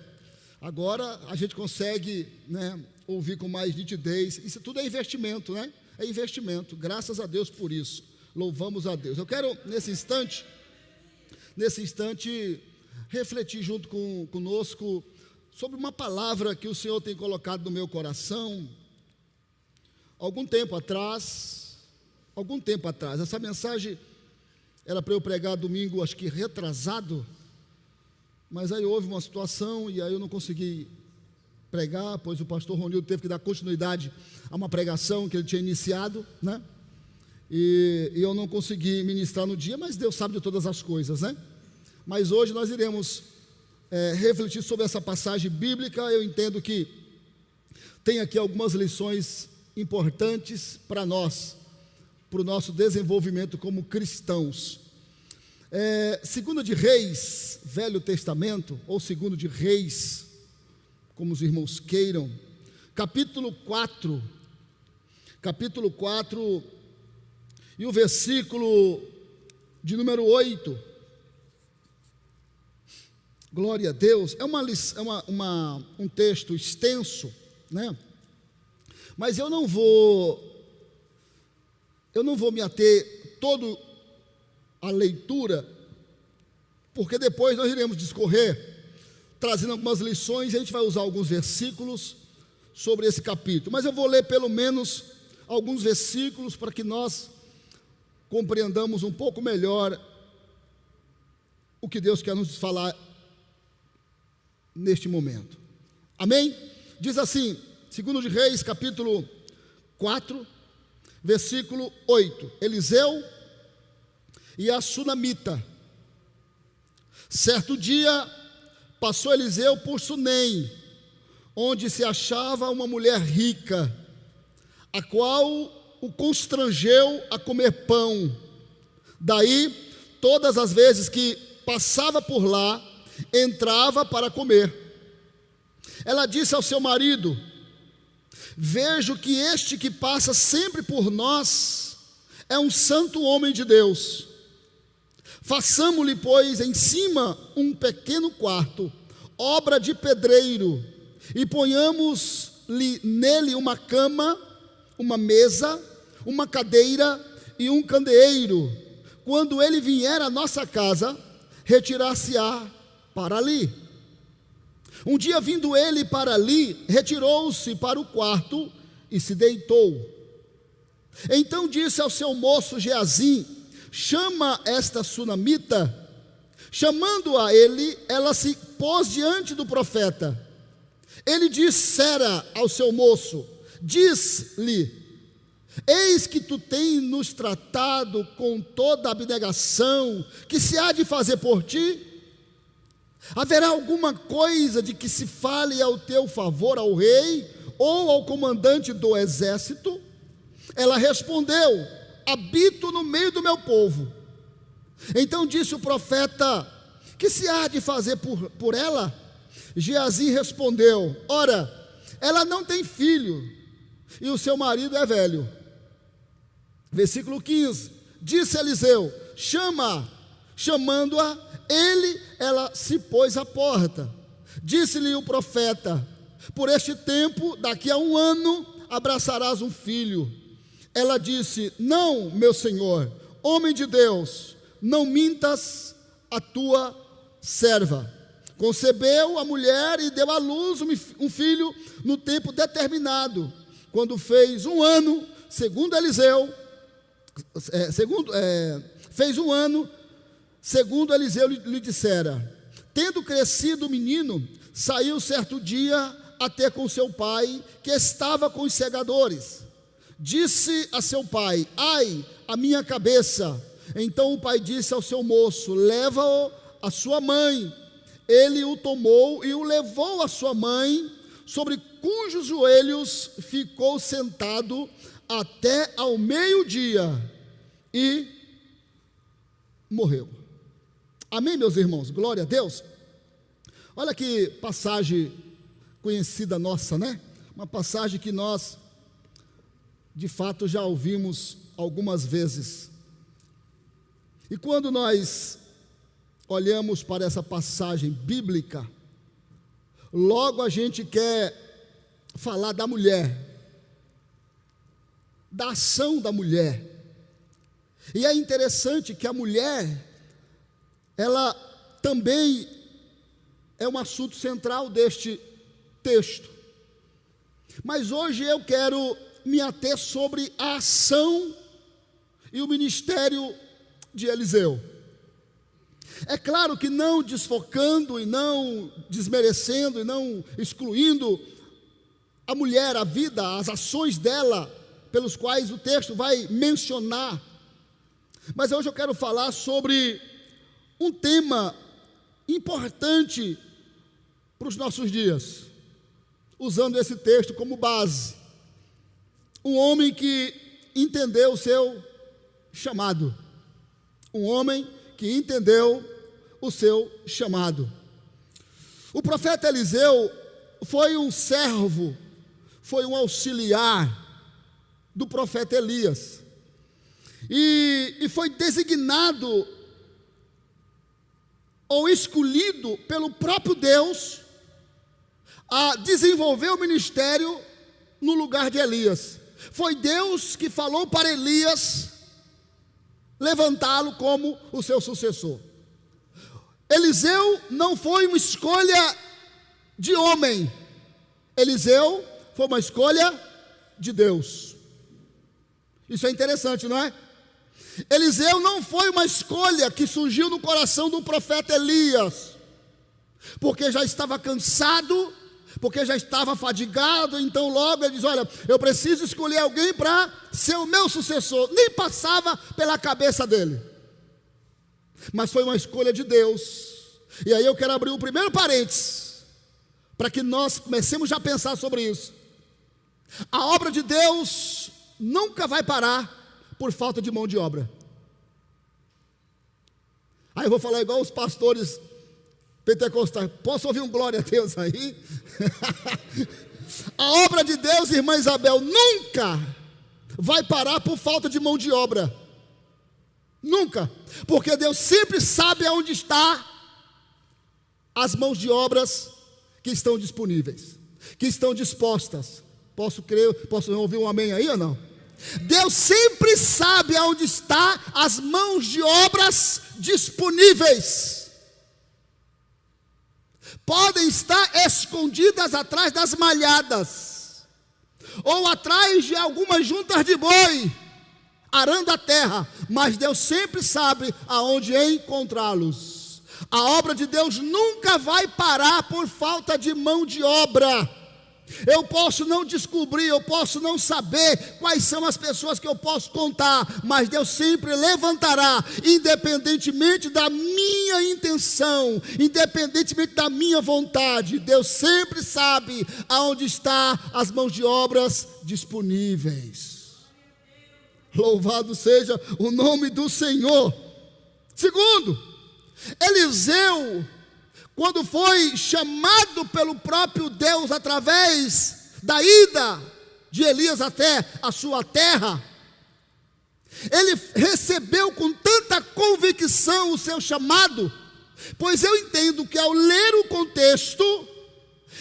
E: Agora a gente consegue, né, ouvir com mais nitidez. Isso tudo é investimento, né? É investimento. Graças a Deus por isso. Louvamos a Deus. Eu quero, nesse instante, refletir junto conosco sobre uma palavra que o Senhor tem colocado no meu coração algum tempo atrás. Essa mensagem era para eu pregar domingo, acho que retrasado, mas aí houve uma situação e aí eu não consegui pregar, pois o pastor Ronildo teve que dar continuidade a uma pregação que ele tinha iniciado, né? E eu não consegui ministrar no dia, mas Deus sabe de todas as coisas, né? mas hoje nós iremos refletir sobre essa passagem bíblica. Eu entendo que tem aqui algumas lições importantes para nós, para o nosso desenvolvimento como cristãos. Segundo de Reis, Velho Testamento, ou Segundo de Reis, como os irmãos queiram, capítulo 4, e o versículo de número 8, glória a Deus. Um texto extenso, né? Mas eu não vou me ater todo a leitura, porque depois nós iremos discorrer, trazendo algumas lições, e a gente vai usar alguns versículos sobre esse capítulo, mas eu vou ler pelo menos alguns versículos para que nós compreendamos um pouco melhor o que Deus quer nos falar neste momento. Amém? Diz assim, Segundo de Reis, capítulo 4, versículo 8: Eliseu e a sunamita. Certo dia, passou Eliseu por Sunem, onde se achava uma mulher rica, a qual o constrangeu a comer pão. Daí, todas as vezes que passava por lá, entrava para comer. Ela disse ao seu marido: vejo que este que passa sempre por nós é um santo homem de Deus. Façamo-lhe, pois, em cima um pequeno quarto, obra de pedreiro, e ponhamos-lhe nele uma cama, uma mesa, uma cadeira e um candeeiro. Quando ele vier à nossa casa, retirar-se-á para ali. Um dia, vindo ele para ali, retirou-se para o quarto e se deitou. Então disse ao seu moço Geazim: chama esta sunamita. Chamando-a ele, ela se pôs diante do profeta. Ele dissera ao seu moço: diz-lhe: eis que tu tens nos tratado com toda a abnegação que se há de fazer por ti. Haverá alguma coisa de que se fale ao teu favor ao rei ou ao comandante do exército? Ela respondeu: habito no meio do meu povo. Então disse o profeta: que se há de fazer por ela? Geazim respondeu: ora, ela não tem filho e o seu marido é velho. Versículo 15: disse Eliseu: chama-a. Chamando-a, ela se pôs à porta. Disse-lhe o profeta: por este tempo, daqui a 1 ano, abraçarás um filho. Ela disse: não, meu senhor, homem de Deus, não mintas a tua serva. Concebeu a mulher e deu à luz um filho no tempo determinado. Quando fez 1 ano, segundo Eliseu, fez 1 ano, segundo Eliseu lhe dissera. Tendo crescido o menino, saiu certo dia até com seu pai, que estava com os segadores. Disse a seu pai: ai, a minha cabeça. Então o pai disse ao seu moço: leva-o à sua mãe. Ele o tomou e o levou à sua mãe, sobre cujos joelhos ficou sentado até ao meio-dia, e morreu. Amém, meus irmãos? Glória a Deus. Olha que passagem conhecida nossa, né? Uma passagem que nós, de fato, já ouvimos algumas vezes. E quando nós olhamos para essa passagem bíblica, logo a gente quer falar da mulher, da ação da mulher. E é interessante que a mulher, ela também é um assunto central deste texto. Mas hoje eu quero me ater sobre a ação e o ministério de Eliseu. É claro que não desfocando e não desmerecendo e não excluindo a mulher, a vida, as ações dela, pelos quais o texto vai mencionar. Mas hoje eu quero falar sobre um tema importante para os nossos dias, usando esse texto como base. Um homem que entendeu o seu chamado. Um homem que entendeu o seu chamado. O profeta Eliseu foi um servo, foi um auxiliar do profeta Elias. E foi designado ou escolhido pelo próprio Deus a desenvolver o ministério no lugar de Elias. Foi Deus que falou para Elias levantá-lo como o seu sucessor. Eliseu não foi uma escolha de homem. Eliseu foi uma escolha de Deus. Isso é interessante, não é? Eliseu não foi uma escolha que surgiu no coração do profeta Elias, porque já estava cansado, porque já estava fadigado, então logo ele diz, olha, eu preciso escolher alguém para ser o meu sucessor. Nem passava pela cabeça dele. Mas foi uma escolha de Deus. E aí eu quero abrir o primeiro parênteses, para que nós comecemos já a pensar sobre isso. A obra de Deus nunca vai parar por falta de mão de obra. Aí eu vou falar igual os pastores pentecostais. Posso ouvir um glória a Deus aí? A obra de Deus, irmã Isabel, nunca vai parar por falta de mão de obra. Nunca. Porque Deus sempre sabe aonde está as mãos de obras que estão disponíveis, que estão dispostas. Posso ouvir um amém aí ou não? Deus sempre sabe aonde está as mãos de obras disponíveis. Podem estar escondidas atrás das malhadas, ou atrás de algumas juntas de boi, arando a terra, mas Deus sempre sabe aonde encontrá-los. A obra de Deus nunca vai parar por falta de mão de obra. Eu posso não descobrir, eu posso não saber quais são as pessoas que eu posso contar, mas Deus sempre levantará, independentemente da minha intenção, independentemente da minha vontade. Deus sempre sabe aonde está as mãos de obras disponíveis. Louvado seja o nome do Senhor. Segundo, Eliseu, quando foi chamado pelo próprio Deus através da ida de Elias até a sua terra, ele recebeu com tanta convicção o seu chamado, pois eu entendo que ao ler o contexto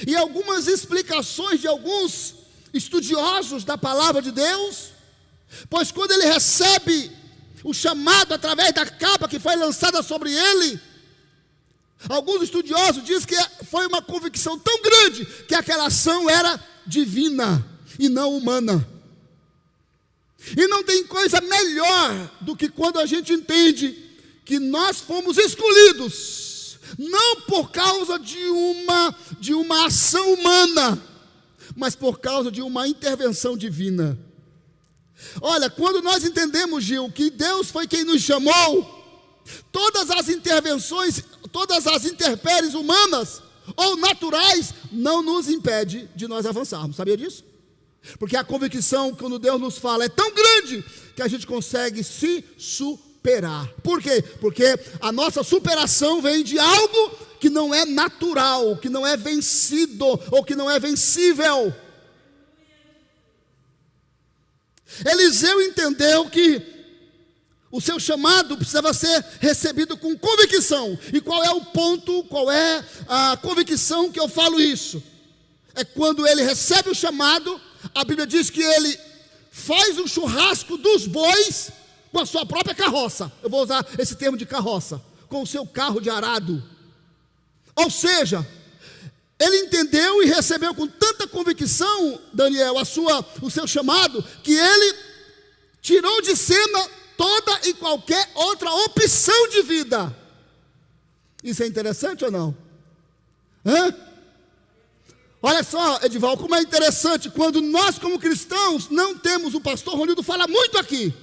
E: e algumas explicações de alguns estudiosos da palavra de Deus, pois quando ele recebe o chamado através da capa que foi lançada sobre ele, alguns estudiosos dizem que foi uma convicção tão grande que aquela ação era divina e não humana. E não tem coisa melhor do que quando a gente entende que nós fomos escolhidos, não por causa de uma ação humana, mas por causa de uma intervenção divina. Olha, quando nós entendemos, Gil, que Deus foi quem nos chamou, todas as intervenções, todas as intempéries humanas ou naturais não nos impede de nós avançarmos. Sabia disso? Porque a convicção, quando Deus nos fala, é tão grande que a gente consegue se superar. Por quê? Porque a nossa superação vem de algo que não é natural, que não é vencido ou que não é vencível. Eliseu entendeu que o seu chamado precisava ser recebido com convicção. E qual é o ponto, qual é a convicção que eu falo isso? É quando ele recebe o chamado, a Bíblia diz que ele faz um churrasco dos bois com a sua própria carroça. Eu vou usar esse termo de carroça, com o seu carro de arado. Ou seja, ele entendeu e recebeu com tanta convicção, Daniel, o seu chamado, que ele tirou de cena toda e qualquer outra opção de vida. Isso é interessante ou não? Olha só, Edival, como é interessante quando nós como cristãos não temos, o pastor Ronildo fala muito aqui,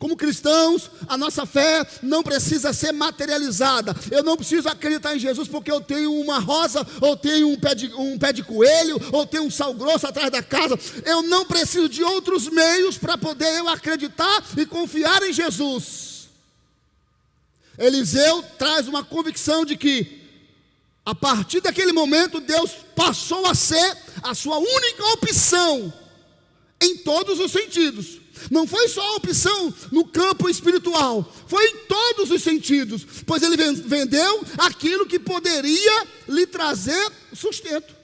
E: Como cristãos, a nossa fé não precisa ser materializada. Eu não preciso acreditar em Jesus porque eu tenho uma rosa, ou tenho um pé de coelho, ou tenho um sal grosso atrás da casa. Eu não preciso de outros meios para poder eu acreditar e confiar em Jesus. Eliseu traz uma convicção de que, a partir daquele momento, Deus passou a ser a sua única opção em todos os sentidos. Não foi só a opção no campo espiritual, foi em todos os sentidos, pois ele vendeu aquilo que poderia lhe trazer sustento.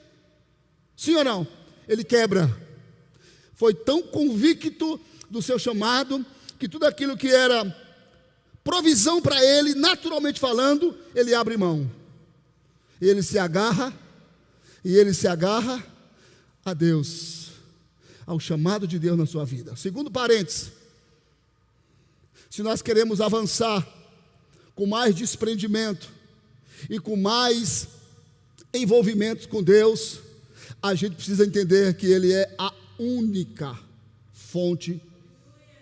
E: Sim ou não? Ele quebra. Foi tão convicto do seu chamado, que tudo aquilo que era provisão para ele, naturalmente falando, ele abre mão. E ele se agarra a Deus, ao chamado de Deus na sua vida. Segundo parênteses, se nós queremos avançar com mais desprendimento e com mais envolvimento com Deus, a gente precisa entender que Ele é a única fonte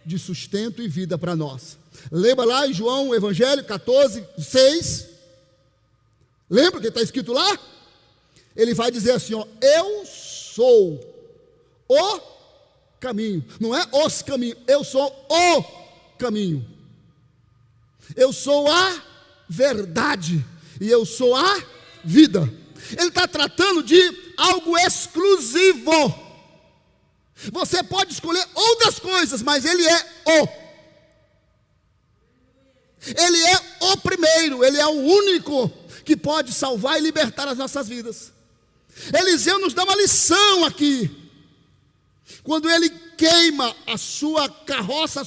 E: de sustento e vida para nós. Lembra lá em João, Evangelho 14:6? Lembra o que está escrito lá? Ele vai dizer assim, ó: eu sou o caminho. Não é os caminhos, eu sou o caminho. Eu sou a verdade e eu sou a vida. Ele está tratando de algo exclusivo. Você pode escolher outras coisas, mas Ele é o. Ele é o primeiro, Ele é o único que pode salvar e libertar as nossas vidas. Eliseu nos dá uma lição aqui. Quando ele queima a sua carroça,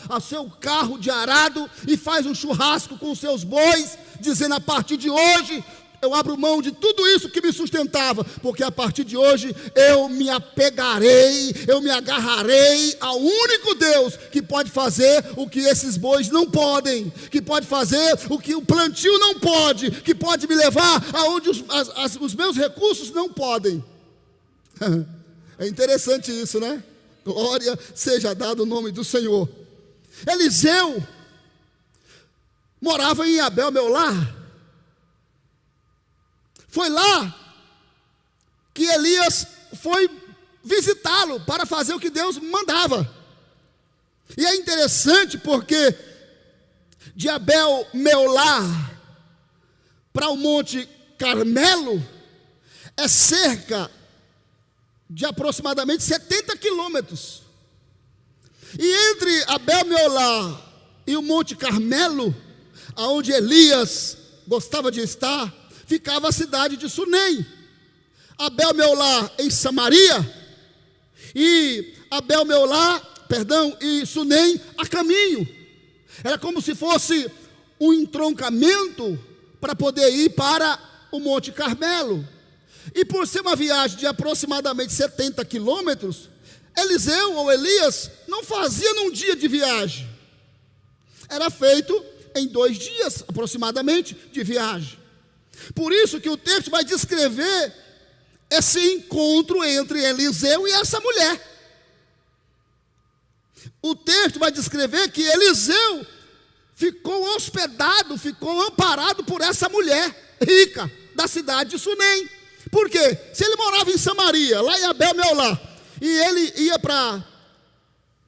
E: a seu carro de arado e faz um churrasco com os seus bois, dizendo: a partir de hoje eu abro mão de tudo isso que me sustentava, porque a partir de hoje eu me apegarei, eu me agarrarei ao único Deus que pode fazer o que esses bois não podem, que pode fazer o que o plantio não pode, que pode me levar aonde os meus recursos não podem. É interessante isso, né? Glória seja dado o nome do Senhor. Eliseu morava em Abel-Meolá. Foi lá que Elias foi visitá-lo para fazer o que Deus mandava. E é interessante porque de Abel-Meolá para o Monte Carmelo é cerca de aproximadamente 70 quilômetros. E entre Abel-Meolá e o Monte Carmelo, aonde Elias gostava de estar, ficava a cidade de Sunem. Abel-Meolá em Samaria e e Sunem a caminho. Era como se fosse um entroncamento para poder ir para o Monte Carmelo. E por ser uma viagem de aproximadamente 70 quilômetros, Eliseu ou Elias não fazia num dia de viagem. Era feito em 2 dias aproximadamente de viagem. Por isso que o texto vai descrever esse encontro entre Eliseu e essa mulher. O texto vai descrever que Eliseu ficou hospedado, ficou amparado por essa mulher rica da cidade de Sunem. Por quê? Se ele morava em Samaria, lá em Abel-Meolá, e ele ia para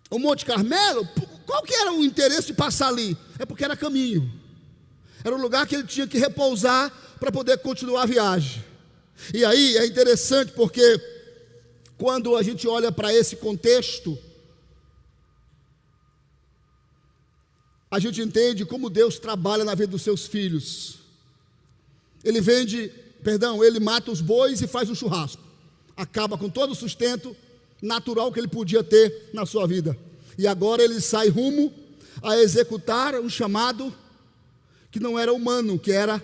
E: o Monte Carmelo, qual que era o interesse de passar ali? É porque era caminho. Era um lugar que ele tinha que repousar para poder continuar a viagem. E aí é interessante porque quando a gente olha para esse contexto, a gente entende como Deus trabalha na vida dos seus filhos. Ele mata os bois e faz um churrasco. Acaba com todo o sustento natural que ele podia ter na sua vida. E agora ele sai rumo a executar um chamado que não era humano, que era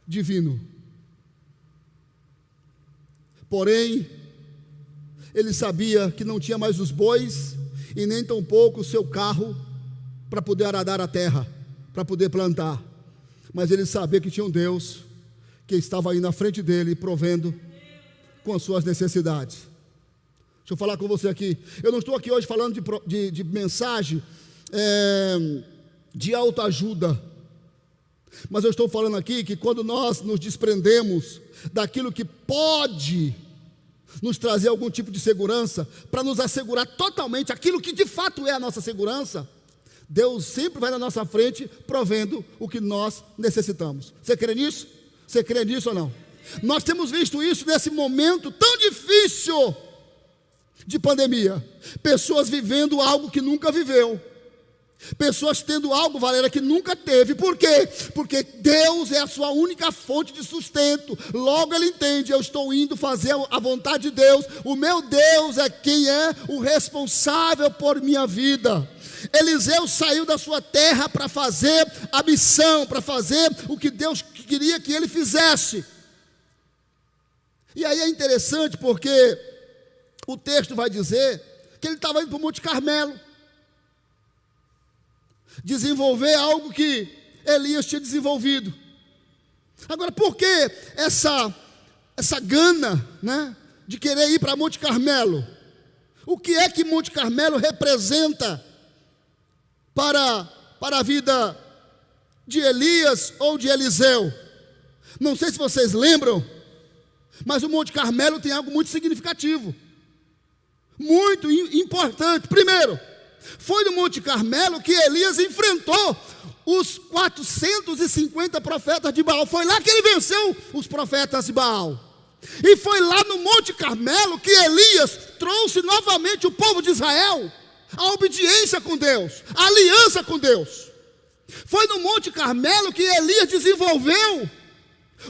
E: divino. Porém, ele sabia que não tinha mais os bois e nem tampouco o seu carro para poder aradar a terra, para poder plantar. Mas ele sabia que tinha um Deus que estava aí na frente dele, provendo com as suas necessidades. Deixa eu falar com você aqui. Eu não estou aqui hoje falando de mensagem de autoajuda. Mas eu estou falando aqui que quando nós nos desprendemos daquilo que pode nos trazer algum tipo de segurança, para nos assegurar totalmente aquilo que de fato é a nossa segurança, Deus sempre vai na nossa frente provendo o que nós necessitamos. Você crê nisso? Você crê nisso ou não? Nós temos visto isso nesse momento tão difícil de pandemia. Pessoas vivendo algo que nunca viveu. Pessoas tendo algo, Valéria, que nunca teve. Por quê? Porque Deus é a sua única fonte de sustento. Logo ele entende, eu estou indo fazer a vontade de Deus. O meu Deus é quem é o responsável por minha vida. Eliseu saiu da sua terra para fazer a missão, para fazer o que Deus queria que ele fizesse. E aí é interessante porque o texto vai dizer que ele estava indo para o Monte Carmelo desenvolver algo que Elias tinha desenvolvido. Agora, por que essa gana, né, de querer ir para Monte Carmelo? O que é que Monte Carmelo representa para a vida de Elias ou de Eliseu? Não sei se vocês lembram, mas o Monte Carmelo tem algo muito significativo, muito importante. Primeiro, foi no Monte Carmelo que Elias enfrentou os 450 profetas de Baal. Foi lá que ele venceu os profetas de Baal. E foi lá no Monte Carmelo que Elias trouxe novamente o povo de Israel a obediência com Deus, a aliança com Deus. Foi no Monte Carmelo que Elias desenvolveu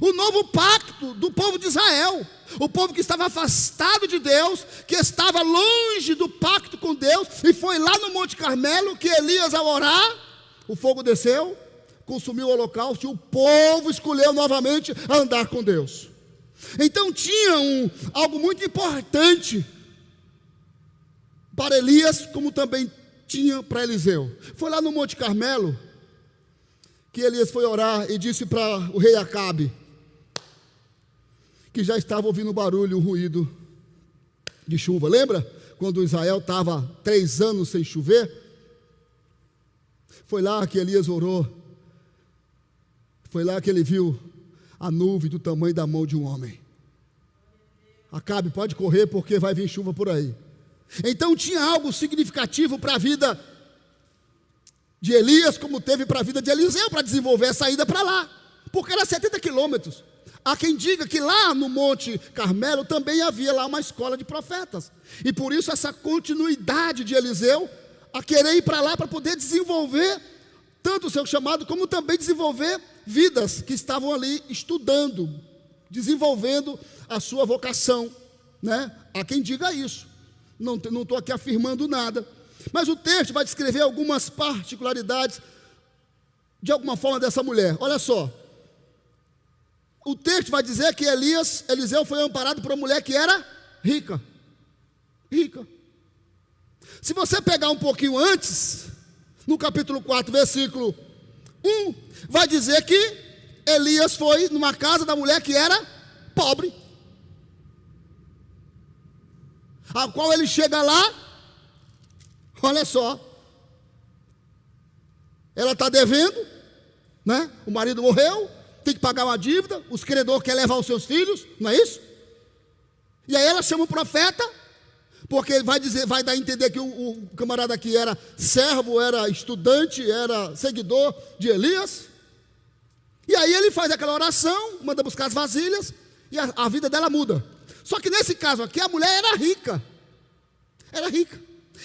E: o novo pacto do povo de Israel. O povo que estava afastado de Deus, que estava longe do pacto com Deus. E foi lá no Monte Carmelo que Elias, ao orar, o fogo desceu, consumiu o holocausto, e o povo escolheu novamente andar com Deus. Então tinha algo muito importante para Elias, como também tinha para Eliseu. Foi lá no Monte Carmelo que Elias foi orar e disse para o rei Acabe, que já estava ouvindo o barulho, o ruído de chuva. Lembra quando Israel estava 3 anos sem chover? Foi lá que Elias orou. Foi lá que ele viu a nuvem do tamanho da mão de um homem. Acabe, pode correr porque vai vir chuva por aí. Então tinha algo significativo para a vida de Elias, como teve para a vida de Eliseu, para desenvolver a saída para lá, porque era 70 quilômetros. Há quem diga que lá no Monte Carmelo também havia lá uma escola de profetas, e por isso essa continuidade de Eliseu a querer ir para lá para poder desenvolver tanto o seu chamado, como também desenvolver vidas que estavam ali estudando, desenvolvendo a sua vocação, né? Há quem diga isso, não estou aqui afirmando nada, mas o texto vai descrever algumas particularidades de alguma forma dessa mulher. Olha só, o texto vai dizer que Eliseu foi amparado por uma mulher que era rica. Se você pegar um pouquinho antes, no capítulo 4, versículo 1, vai dizer que Elias foi numa casa da mulher que era pobre, a qual ele chega lá, olha só, ela está devendo, né? O marido morreu, tem que pagar uma dívida, os credores querem levar os seus filhos, não é isso? E aí ela chama o profeta, porque vai dar a entender que o camarada aqui era servo, era estudante, era seguidor de Elias. E aí ele faz aquela oração, manda buscar as vasilhas, e a vida dela muda. Só que nesse caso aqui, a mulher era rica.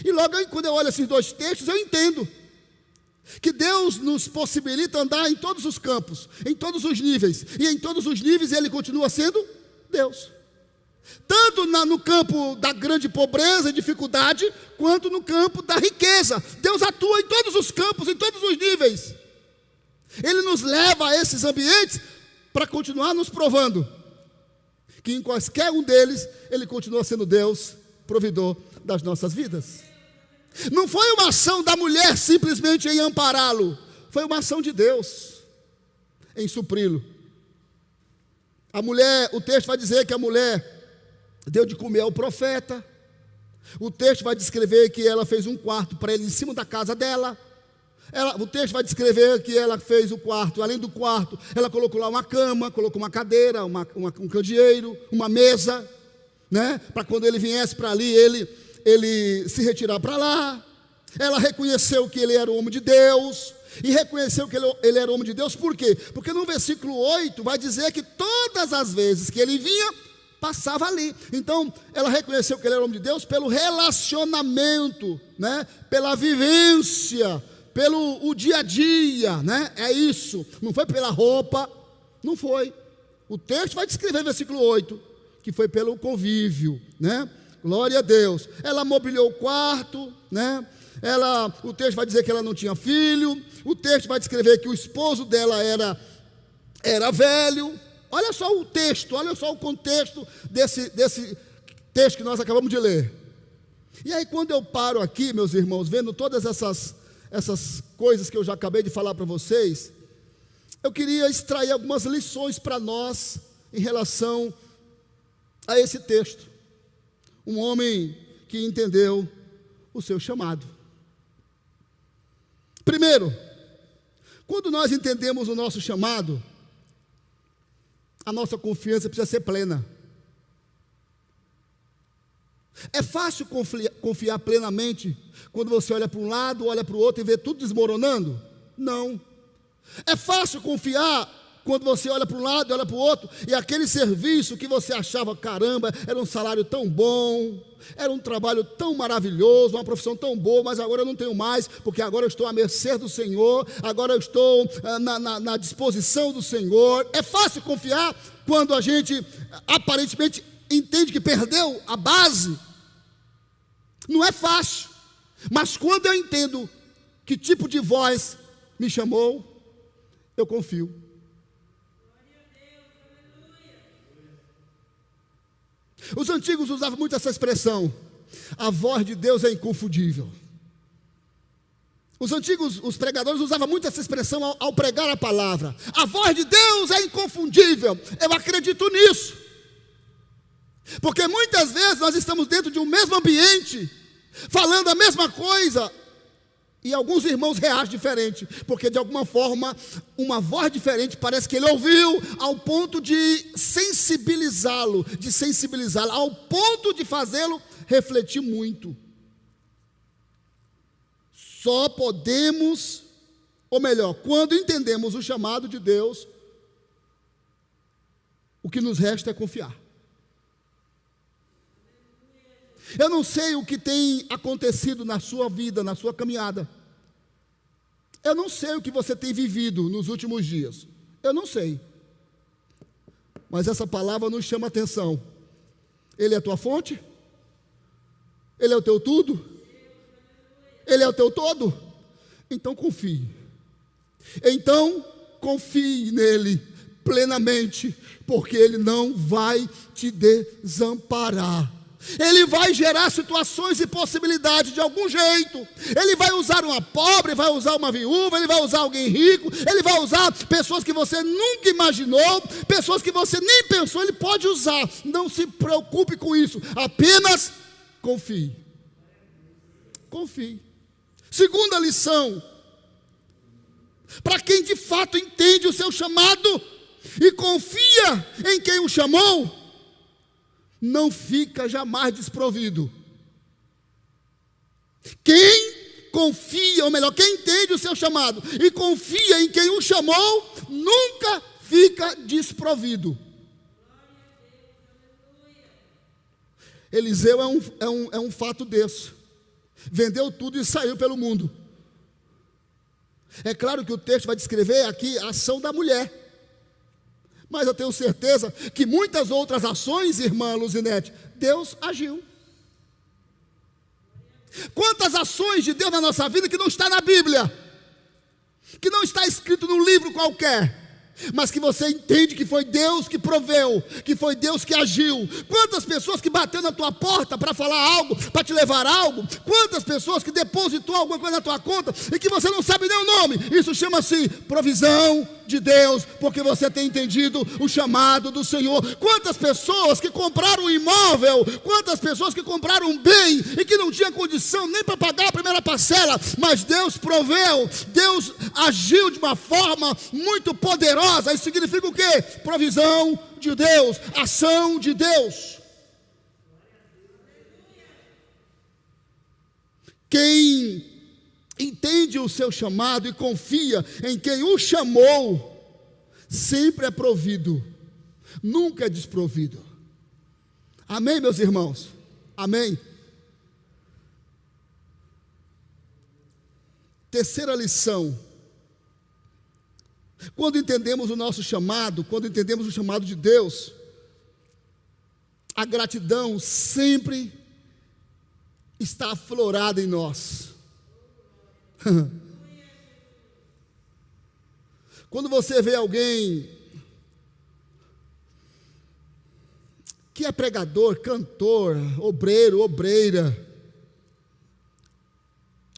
E: E logo, quando eu olho esses dois textos, eu entendo que Deus nos possibilita andar em todos os campos, em todos os níveis. E em todos os níveis Ele continua sendo Deus. Tanto no campo da grande pobreza e dificuldade, quanto no campo da riqueza. Deus atua em todos os campos, em todos os níveis. Ele nos leva a esses ambientes para continuar nos provando que em qualquer um deles, Ele continua sendo Deus, provedor das nossas vidas. Não foi uma ação da mulher simplesmente em ampará-lo, foi uma ação de Deus em supri-lo. A mulher, o texto vai dizer que a mulher deu de comer ao profeta, O texto vai descrever que ela fez um quarto para ele em cima da casa dela. O texto vai descrever que ela fez o quarto, além do quarto, ela colocou lá uma cama, colocou uma cadeira, um candeeiro, uma mesa, né? Para quando ele viesse para ali, ele se retirar para lá. Ela reconheceu que ele era o homem de Deus, e reconheceu que ele era o homem de Deus, por quê? Porque no versículo 8 vai dizer que todas as vezes que ele vinha, passava ali. Então, ela reconheceu que ele era homem de Deus pelo relacionamento, né? Pela vivência, pelo o dia a dia, né? É isso. Não foi pela roupa, não foi. O texto vai descrever no versículo 8 que foi pelo convívio, né? Glória a Deus. Ela mobiliou o quarto, né? O texto vai dizer que ela não tinha filho. O texto vai descrever que o esposo dela era velho. Olha só o texto, olha só o contexto desse texto que nós acabamos de ler. E aí, quando eu paro aqui, meus irmãos, vendo todas essas coisas que eu já acabei de falar para vocês, eu queria extrair algumas lições para nós em relação a esse texto. Um homem que entendeu o seu chamado. Primeiro, quando nós entendemos o nosso chamado, a nossa confiança precisa ser plena. É fácil confiar plenamente quando você olha para um lado, olha para o outro e vê tudo desmoronando? Não. É fácil confiar quando você olha para um lado e olha para o outro e aquele serviço que você achava, caramba, era um salário tão bom, era um trabalho tão maravilhoso, uma profissão tão boa, mas agora eu não tenho mais, porque agora eu estou à mercê do Senhor, agora eu estou na disposição do Senhor. É fácil confiar quando a gente aparentemente entende que perdeu a base? Não é fácil, mas quando eu entendo que tipo de voz me chamou, eu confio. Os antigos usavam muito essa expressão: a voz de Deus é inconfundível. Os pregadores usavam muito essa expressão ao pregar a palavra: a voz de Deus é inconfundível. Eu acredito nisso, porque muitas vezes nós estamos dentro de um mesmo ambiente, falando a mesma coisa, e alguns irmãos reagem diferente, porque de alguma forma, uma voz diferente parece que ele ouviu, ao ponto de sensibilizá-lo, ao ponto de fazê-lo refletir muito. Só podemos, ou melhor, quando entendemos o chamado de Deus, o que nos resta é confiar. Eu não sei o que tem acontecido na sua vida, na sua caminhada. Eu não sei o que você tem vivido nos últimos dias. Eu não sei. Mas essa palavra nos chama a atenção. Ele é a tua fonte? Ele é o teu tudo? Ele é o teu todo? Então confie. Então confie nele plenamente, porque ele não vai te desamparar. Ele vai gerar situações e possibilidades de algum jeito. Ele vai usar uma pobre, vai usar uma viúva, ele vai usar alguém rico, ele vai usar pessoas que você nunca imaginou, pessoas que você nem pensou, ele pode usar. Não se preocupe com isso, apenas confie. Confie. Segunda lição: para quem de fato entende o seu chamado e confia em quem o chamou, não fica jamais desprovido. Quem confia, ou melhor, quem entende o seu chamado e confia em quem o chamou, nunca fica desprovido. Eliseu é um fato desse. Vendeu tudo e saiu pelo mundo. É claro que o texto vai descrever aqui a ação da mulher, mas eu tenho certeza que muitas outras ações, irmã Luzinete, Deus agiu. Quantas ações de Deus na nossa vida que não está na Bíblia, que não está escrito num livro qualquer, mas que você entende que foi Deus que proveu, que foi Deus que agiu. Quantas pessoas que bateu na tua porta para falar algo, para te levar algo. Quantas pessoas que depositou alguma coisa na tua conta e que você não sabe nem o nome. Isso chama-se provisão de Deus, porque você tem entendido o chamado do Senhor. Quantas pessoas que compraram um imóvel, quantas pessoas que compraram um bem e que não tinham condição nem para pagar a primeira parcela, mas Deus proveu, Deus agiu de uma forma muito poderosa. Isso significa o quê? Provisão de Deus, ação de Deus. Quem entende o seu chamado e confia em quem o chamou, sempre é provido, nunca é desprovido. Amém, meus irmãos? Amém? Terceira lição: quando entendemos o nosso chamado, quando entendemos o chamado de Deus, a gratidão sempre está aflorada em nós. Quando você vê alguém que é pregador, cantor, obreiro, obreira,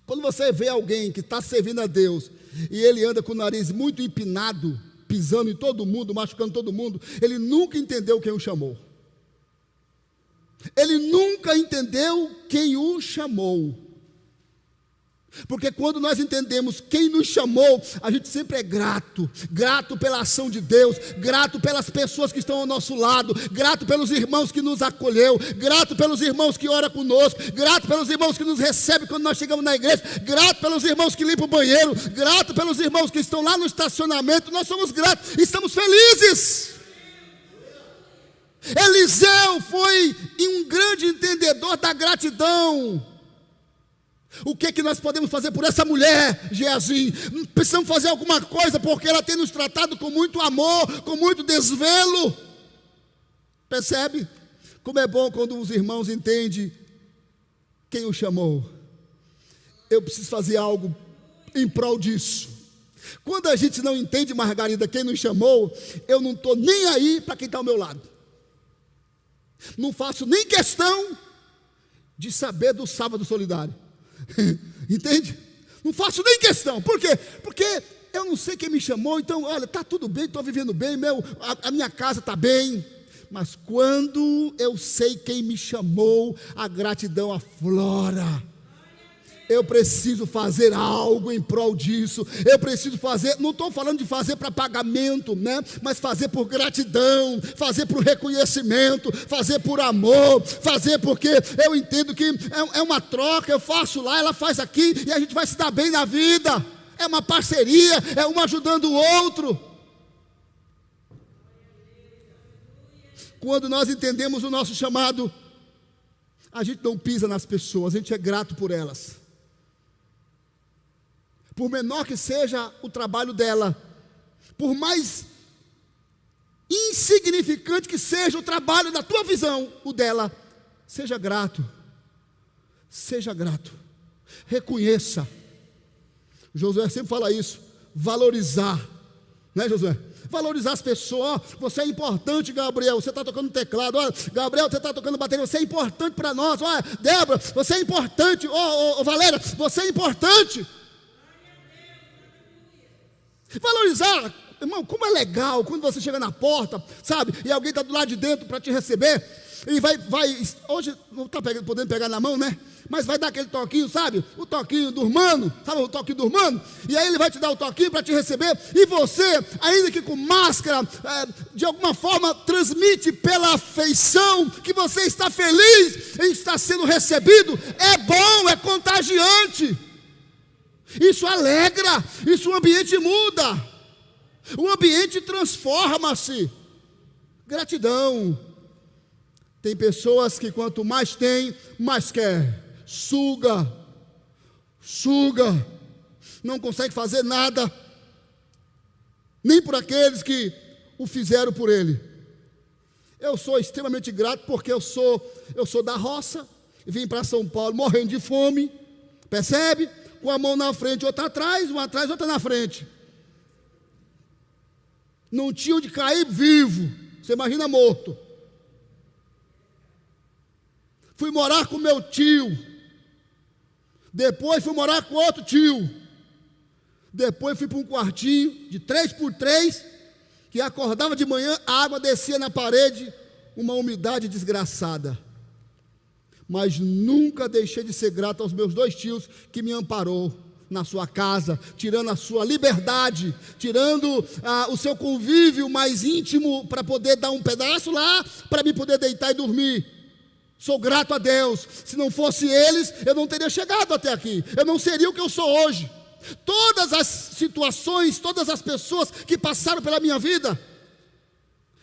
E: quando você vê alguém que está servindo a Deus e ele anda com o nariz muito empinado, pisando em todo mundo, machucando todo mundo, ele nunca entendeu quem o chamou. Ele nunca entendeu quem o chamou. Porque quando nós entendemos quem nos chamou, a gente sempre é grato. Grato pela ação de Deus, grato pelas pessoas que estão ao nosso lado, grato pelos irmãos que nos acolheu, grato pelos irmãos que oram conosco, grato pelos irmãos que nos recebem quando nós chegamos na igreja, grato pelos irmãos que limpam o banheiro, grato pelos irmãos que estão lá no estacionamento. Nós somos gratos e estamos felizes. Eliseu foi um grande entendedor da gratidão. O que nós podemos fazer por essa mulher, Geazi? Precisamos fazer alguma coisa, porque ela tem nos tratado com muito amor, com muito desvelo. Percebe? Como é bom quando os irmãos entendem quem o chamou. Eu preciso fazer algo em prol disso. Quando a gente não entende, Margarida, quem nos chamou, eu não estou nem aí para quem está ao meu lado. Não faço nem questão de saber do sábado solidário. Entende? Não faço nem questão. Por quê? Porque eu não sei quem me chamou. Então, olha, está tudo bem, estou vivendo bem, a minha casa está bem. Mas quando eu sei quem me chamou, a gratidão aflora. Eu preciso fazer algo em prol disso. Eu preciso fazer, não estou falando de fazer para pagamento, né? Mas fazer por gratidão, fazer por reconhecimento, fazer por amor, fazer porque eu entendo que é uma troca. Eu faço lá, ela faz aqui, e a gente vai se dar bem na vida. É uma parceria, é um ajudando o outro. Quando nós entendemos o nosso chamado, a gente não pisa nas pessoas, a gente é grato por elas. Por menor que seja o trabalho dela, por mais insignificante que seja o trabalho da tua visão, o dela, seja grato. Seja grato. Reconheça. Josué sempre fala isso, valorizar. Né, Josué? Valorizar as pessoas. Você é importante, Gabriel. Você está tocando teclado. Olha, Gabriel, você está tocando bateria. Você é importante para nós. Olha, Débora, você é importante. Valéria, você é importante. Valorizar, irmão, como é legal quando você chega na porta, sabe, e alguém está do lado de dentro para te receber, e vai, hoje não está podendo pegar na mão, né? Mas vai dar aquele toquinho, sabe? O toquinho do humano, sabe o toquinho do humano? E aí ele vai te dar o toquinho para te receber, e você, ainda que com máscara, de alguma forma transmite pela afeição que você está feliz em estar sendo recebido. É bom, é contagiante. Isso alegra, isso o ambiente muda, o ambiente transforma-se. Gratidão. Tem pessoas que quanto mais tem, mais quer. Suga, não consegue fazer nada, nem por aqueles que o fizeram por ele. Eu sou extremamente grato porque eu sou da roça, vim para São Paulo morrendo de fome, percebe? Com a mão na frente, outra atrás, uma atrás, outra na frente. Não tinha onde cair vivo. Você imagina morto. Fui morar com meu tio. Depois fui morar com outro tio. Depois fui para um quartinho de 3x3, que acordava de manhã, a água descia na parede, uma umidade desgraçada. Mas nunca deixei de ser grato aos meus 2 tios que me amparou na sua casa, tirando a sua liberdade, tirando o seu convívio mais íntimo para poder dar um pedaço lá, para me poder deitar e dormir. Sou grato a Deus. Se não fosse eles, eu não teria chegado até aqui, eu não seria o que eu sou hoje. Todas as situações, todas as pessoas que passaram pela minha vida,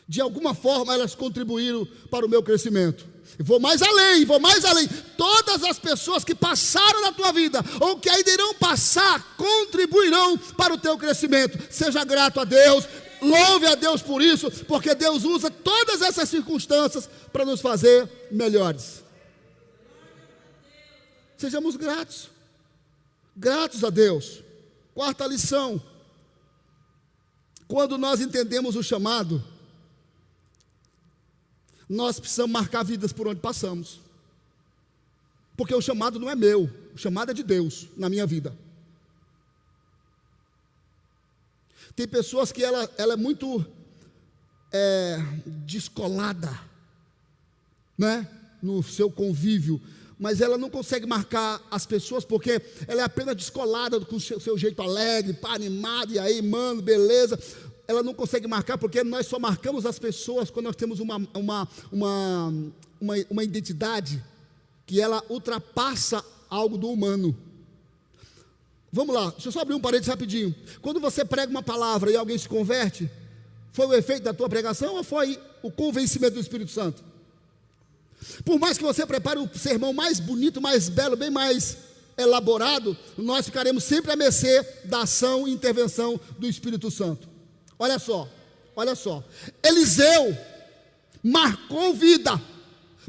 E: de alguma forma elas contribuíram para o meu crescimento. Vou mais além. Todas as pessoas que passaram na tua vida, ou que ainda irão passar, contribuirão para o teu crescimento. Seja grato a Deus, louve a Deus por isso, porque Deus usa todas essas circunstâncias para nos fazer melhores. Sejamos gratos a Deus. 4ª lição: quando nós entendemos o chamado, nós precisamos marcar vidas por onde passamos, porque o chamado não é meu, o chamado é de Deus na minha vida. Tem pessoas que ela é muito descolada, né, no seu convívio, mas ela não consegue marcar as pessoas, porque ela é apenas descolada com o seu jeito alegre, animado, e aí, mano, beleza. Ela não consegue marcar, porque nós só marcamos as pessoas quando nós temos uma identidade que ela ultrapassa algo do humano. Vamos lá, deixa eu só abrir um parênteses rapidinho. Quando você prega uma palavra e alguém se converte, foi o efeito da tua pregação ou foi o convencimento do Espírito Santo? Por mais que você prepare o sermão mais bonito, mais belo, bem mais elaborado, nós ficaremos sempre à mercê da ação e intervenção do Espírito Santo. Olha só, Eliseu marcou vida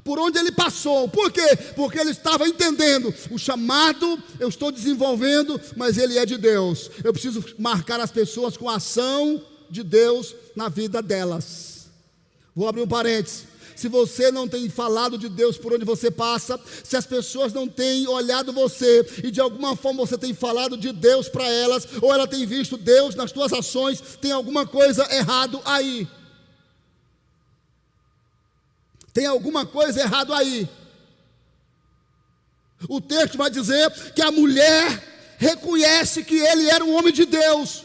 E: por onde ele passou. Por quê? Porque ele estava entendendo: o chamado eu estou desenvolvendo, mas ele é de Deus. Eu preciso marcar as pessoas com a ação de Deus na vida delas. Vou abrir um parênteses. Se você não tem falado de Deus por onde você passa, se as pessoas não têm olhado você e de alguma forma você tem falado de Deus para elas, ou ela tem visto Deus nas tuas ações, tem alguma coisa errado aí. Tem alguma coisa errado aí. O texto vai dizer que a mulher reconhece que ele era um homem de Deus.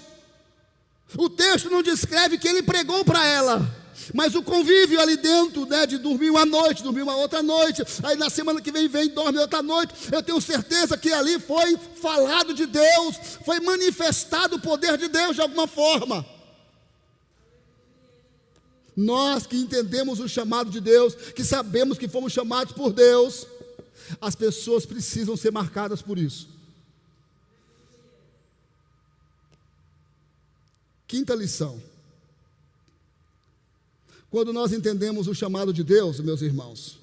E: O texto não descreve que ele pregou para ela, mas o convívio ali dentro, né, de dormir uma noite, dormir uma outra noite, aí na semana que vem dorme outra noite, eu tenho certeza que ali foi falado de Deus, foi manifestado o poder de Deus de alguma forma. Nós que entendemos o chamado de Deus, que sabemos que fomos chamados por Deus, as pessoas precisam ser marcadas por isso. 5ª lição: quando nós entendemos o chamado de Deus, meus irmãos,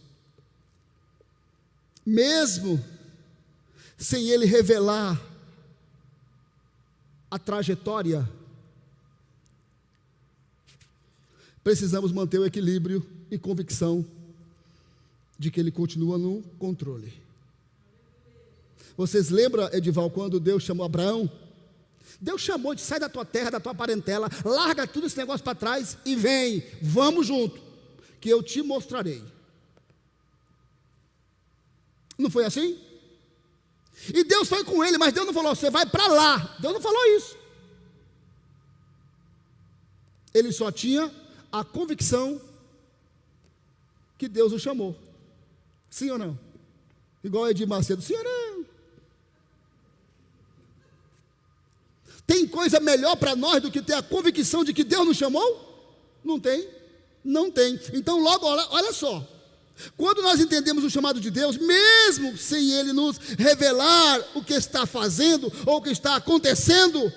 E: mesmo sem Ele revelar a trajetória, precisamos manter o equilíbrio e convicção de que Ele continua no controle. Vocês lembram, Edival, quando Deus chamou Abraão? Deus chamou de: sai da tua terra, da tua parentela, larga tudo esse negócio para trás e vem, vamos junto, que eu te mostrarei. Não foi assim? E Deus foi com ele, mas Deus não falou: você vai para lá. Deus não falou isso. Ele só tinha a convicção que Deus o chamou. Sim ou não? Igual Edir Macedo: sim ou não? Tem coisa melhor para nós do que ter a convicção de que Deus nos chamou? Não tem, não tem. Então logo, olha só, quando nós entendemos o chamado de Deus, mesmo sem Ele nos revelar o que está fazendo ou o que está acontecendo,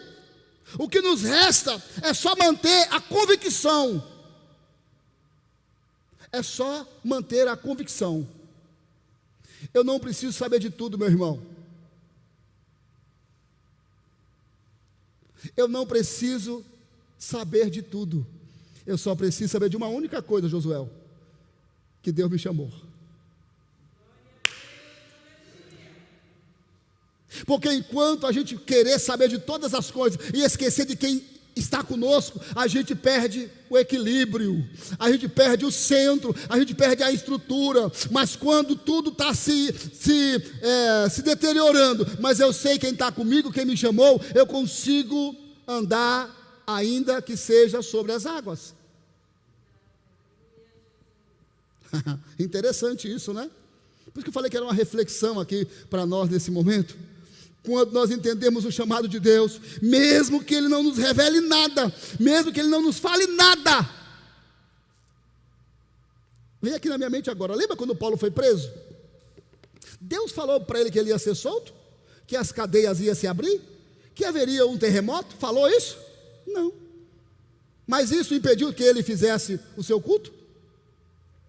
E: o que nos resta é só manter a convicção. É só manter a convicção. Eu não preciso saber de tudo, meu irmão. Eu não preciso saber de tudo. Eu só preciso saber de uma única coisa, Josué: que Deus me chamou. Porque enquanto a gente querer saber de todas as coisas e esquecer de quem está conosco, a gente perde o equilíbrio, a gente perde o centro, a gente perde a estrutura. Mas quando tudo está se deteriorando, mas eu sei quem está comigo, quem me chamou, eu consigo andar, ainda que seja sobre as águas. Interessante isso, né? Por isso que eu falei que era uma reflexão aqui para nós nesse momento. Quando nós entendemos o chamado de Deus, mesmo que Ele não nos revele nada, mesmo que Ele não nos fale nada. Vem aqui na minha mente agora, lembra quando Paulo foi preso? Deus falou para ele que ele ia ser solto, que as cadeias iam se abrir, que haveria um terremoto, falou isso? Não. Mas isso impediu que ele fizesse o seu culto?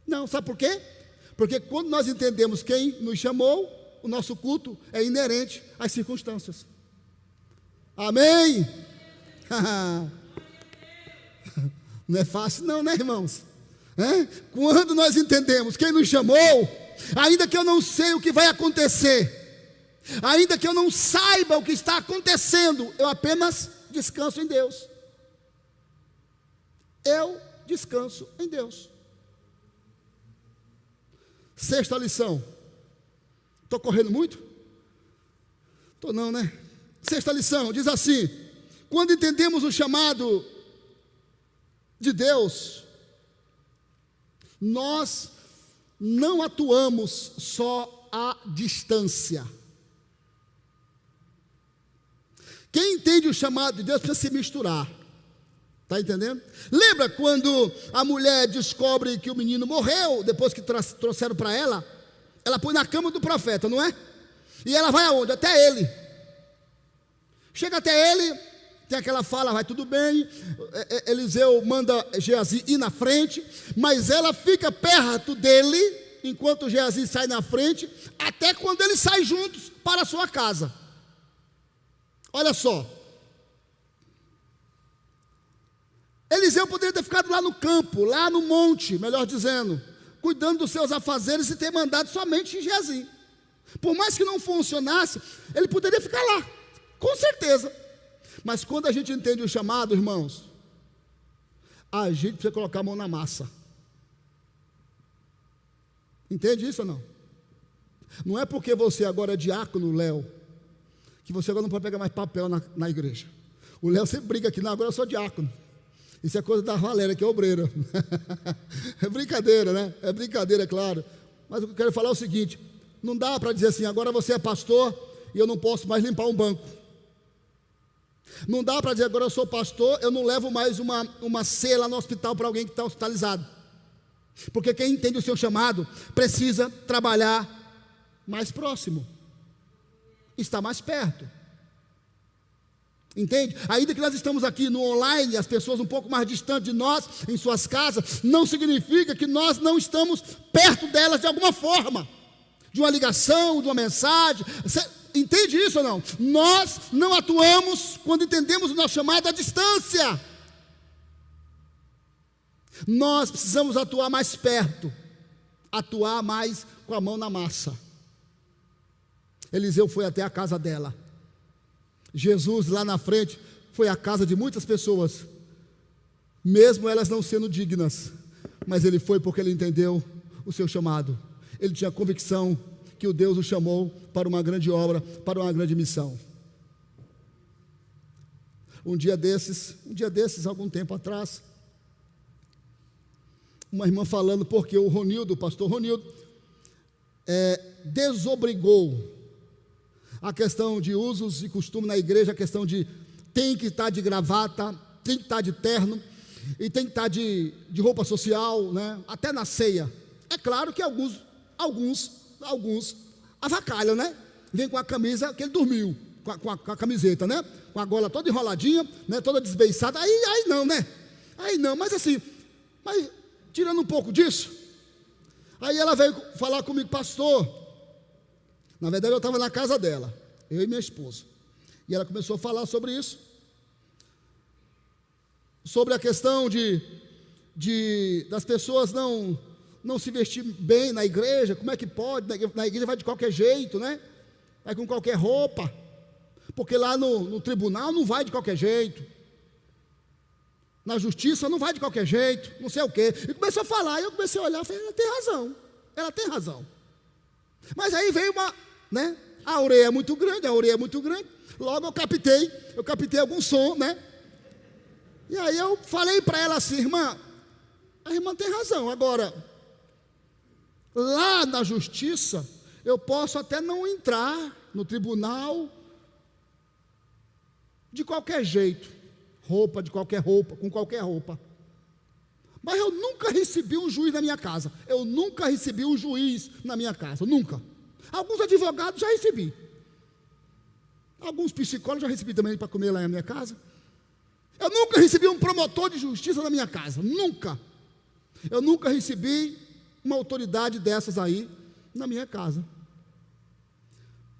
E: Não, sabe por quê? Porque quando nós entendemos quem nos chamou, o nosso culto é inerente às circunstâncias. Amém? Não é fácil não, né, irmãos? Quando nós entendemos quem nos chamou, ainda que eu não sei o que vai acontecer, ainda que eu não saiba o que está acontecendo, eu apenas descanso em Deus. Eu descanso em Deus. Sexta lição. Estou correndo muito? Estou não, né? Sexta lição, diz assim: quando entendemos o chamado de Deus, nós não atuamos só à distância. Quem entende o chamado de Deus precisa se misturar. Está entendendo? Lembra quando a mulher descobre que o menino morreu, depois que trouxeram para ela põe na cama do profeta, não é? E ela vai aonde? Até ele. Chega até ele, tem aquela fala, vai tudo bem. Eliseu manda Geazi ir na frente, mas ela fica perto dele, enquanto Geazi sai na frente, até quando eles saem juntos para a sua casa. Olha só. Eliseu poderia ter ficado lá no campo, lá no monte, melhor dizendo, cuidando dos seus afazeres e ter mandado somente Geazi. Por mais que não funcionasse, ele poderia ficar lá, com certeza. Mas quando a gente entende o chamado, irmãos, a gente precisa colocar a mão na massa. Entende isso ou não? Não é porque você agora é diácono, Léo, que você agora não pode pegar mais papel na igreja. O Léo sempre briga aqui, não, agora eu sou diácono. Isso é coisa da Valéria, que é obreira. É brincadeira, né? É brincadeira, é claro. Mas o que eu quero falar é o seguinte: não dá para dizer assim, agora você é pastor e eu não posso mais limpar um banco. Não dá para dizer, agora eu sou pastor, eu não levo mais uma ceia lá no hospital para alguém que está hospitalizado. Porque quem entende o seu chamado precisa trabalhar mais próximo, está mais perto. Entende? Ainda que nós estamos aqui no online, as pessoas um pouco mais distantes de nós, em suas casas, não significa que nós não estamos perto delas de alguma forma, de uma ligação, de uma mensagem. Você entende isso ou não? Nós não atuamos quando entendemos o nosso chamado à distância. Nós precisamos atuar mais perto, atuar mais com a mão na massa. Eliseu foi até a casa dela. Jesus lá na frente foi à casa de muitas pessoas, mesmo elas não sendo dignas, mas ele foi porque ele entendeu o seu chamado. Ele tinha convicção que o Deus o chamou para uma grande obra, para uma grande missão. Um dia desses, algum tempo atrás, uma irmã falando porque o pastor Ronildo, desobrigou a questão de usos e costumes na igreja, a questão de tem que estar de gravata, tem que estar de terno, e tem que estar de roupa social, né? Até na ceia. É claro que alguns avacalham, né? Vem com a camisa que ele dormiu, com a camiseta, né? Com a gola toda enroladinha, né? Toda desbeiçada, aí não, né? Aí não, mas assim, tirando um pouco disso, aí ela veio falar comigo, pastor. Na verdade, eu estava na casa dela, eu e minha esposa. E ela começou a falar sobre isso. Sobre a questão das pessoas não se vestir bem na igreja. Como é que pode? Na igreja vai de qualquer jeito, né? Vai com qualquer roupa. Porque lá no tribunal não vai de qualquer jeito. Na justiça não vai de qualquer jeito, não sei o quê. E começou a falar, e eu comecei a olhar, falei, ela tem razão. Mas aí veio né? A orelha é muito grande, logo eu captei algum som, né? E aí eu falei para ela assim, irmã, a irmã tem razão. Agora, lá na justiça, eu posso até não entrar no tribunal de qualquer jeito, com qualquer roupa. Mas eu nunca recebi um juiz na minha casa. Nunca. Alguns advogados já recebi. Alguns psicólogos já recebi também para comer lá na minha casa. Eu nunca recebi um promotor de justiça na minha casa. Nunca. Eu nunca recebi uma autoridade dessas aí na minha casa.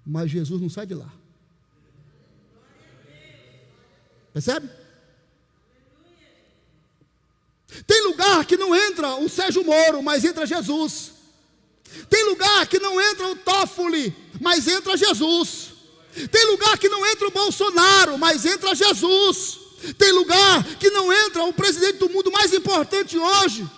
E: Mas Jesus não sai de lá. Percebe? Tem lugar que não entra o Sérgio Moro, mas entra Jesus. Tem lugar que não entra o Toffoli, mas entra Jesus. Tem lugar que não entra o Bolsonaro, mas entra Jesus. Tem lugar que não entra o presidente do mundo mais importante hoje,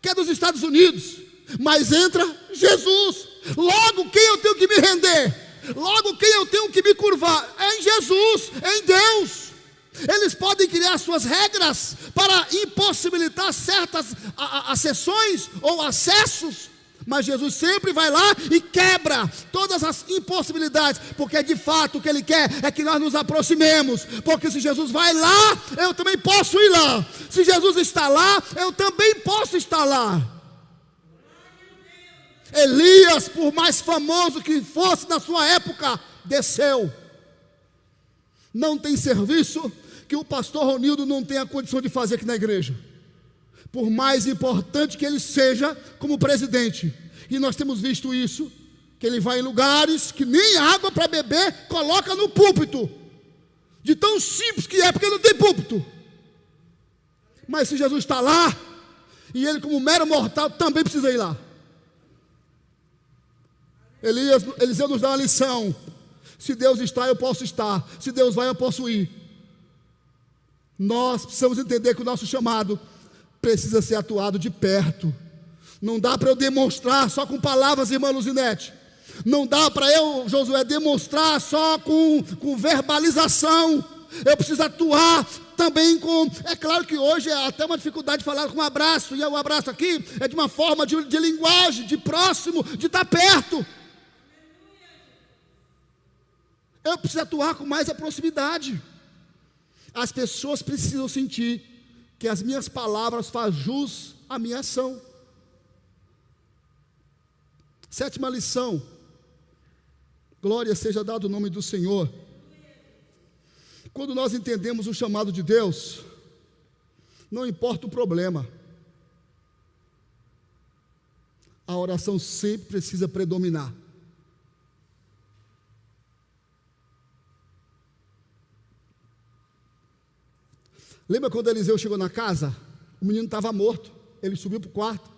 E: que é dos Estados Unidos, mas entra Jesus. Logo, quem eu tenho que me render? Logo, quem eu tenho que me curvar? É em Jesus, é em Deus. Eles podem criar suas regras para impossibilitar certas acessões ou acessos, mas Jesus sempre vai lá e quebra todas as impossibilidades, porque de fato o que Ele quer é que nós nos aproximemos, porque se Jesus vai lá, eu também posso ir lá. Se Jesus está lá, eu também posso estar lá. Elias, por mais famoso que fosse na sua época, desceu. Não tem serviço que o pastor Ronildo não tenha condição de fazer aqui na igreja, por mais importante que ele seja como presidente. E nós temos visto isso, que ele vai em lugares que nem água para beber coloca no púlpito, de tão simples que é, porque não tem púlpito. Mas se Jesus está lá, e ele como mero mortal também precisa ir lá. Eliseu nos dá uma lição: se Deus está, eu posso estar. Se Deus vai, eu posso ir. Nós precisamos entender que o nosso chamado precisa ser atuado de perto. Não dá para eu demonstrar só com palavras, irmã Luzinete. Não dá para eu, Josué, demonstrar só com verbalização. Eu preciso atuar também com... É claro que hoje é até uma dificuldade de falar com um abraço. E o abraço aqui é de uma forma de linguagem, de próximo, de estar perto. Eu preciso atuar com mais a proximidade. As pessoas precisam sentir que as minhas palavras fazem jus à minha ação. 7ª lição. Glória seja dado o nome do Senhor. Quando nós entendemos o chamado de Deus, não importa o problema, a oração sempre precisa predominar. Lembra quando Eliseu chegou na casa? O menino estava morto, ele subiu para o quarto.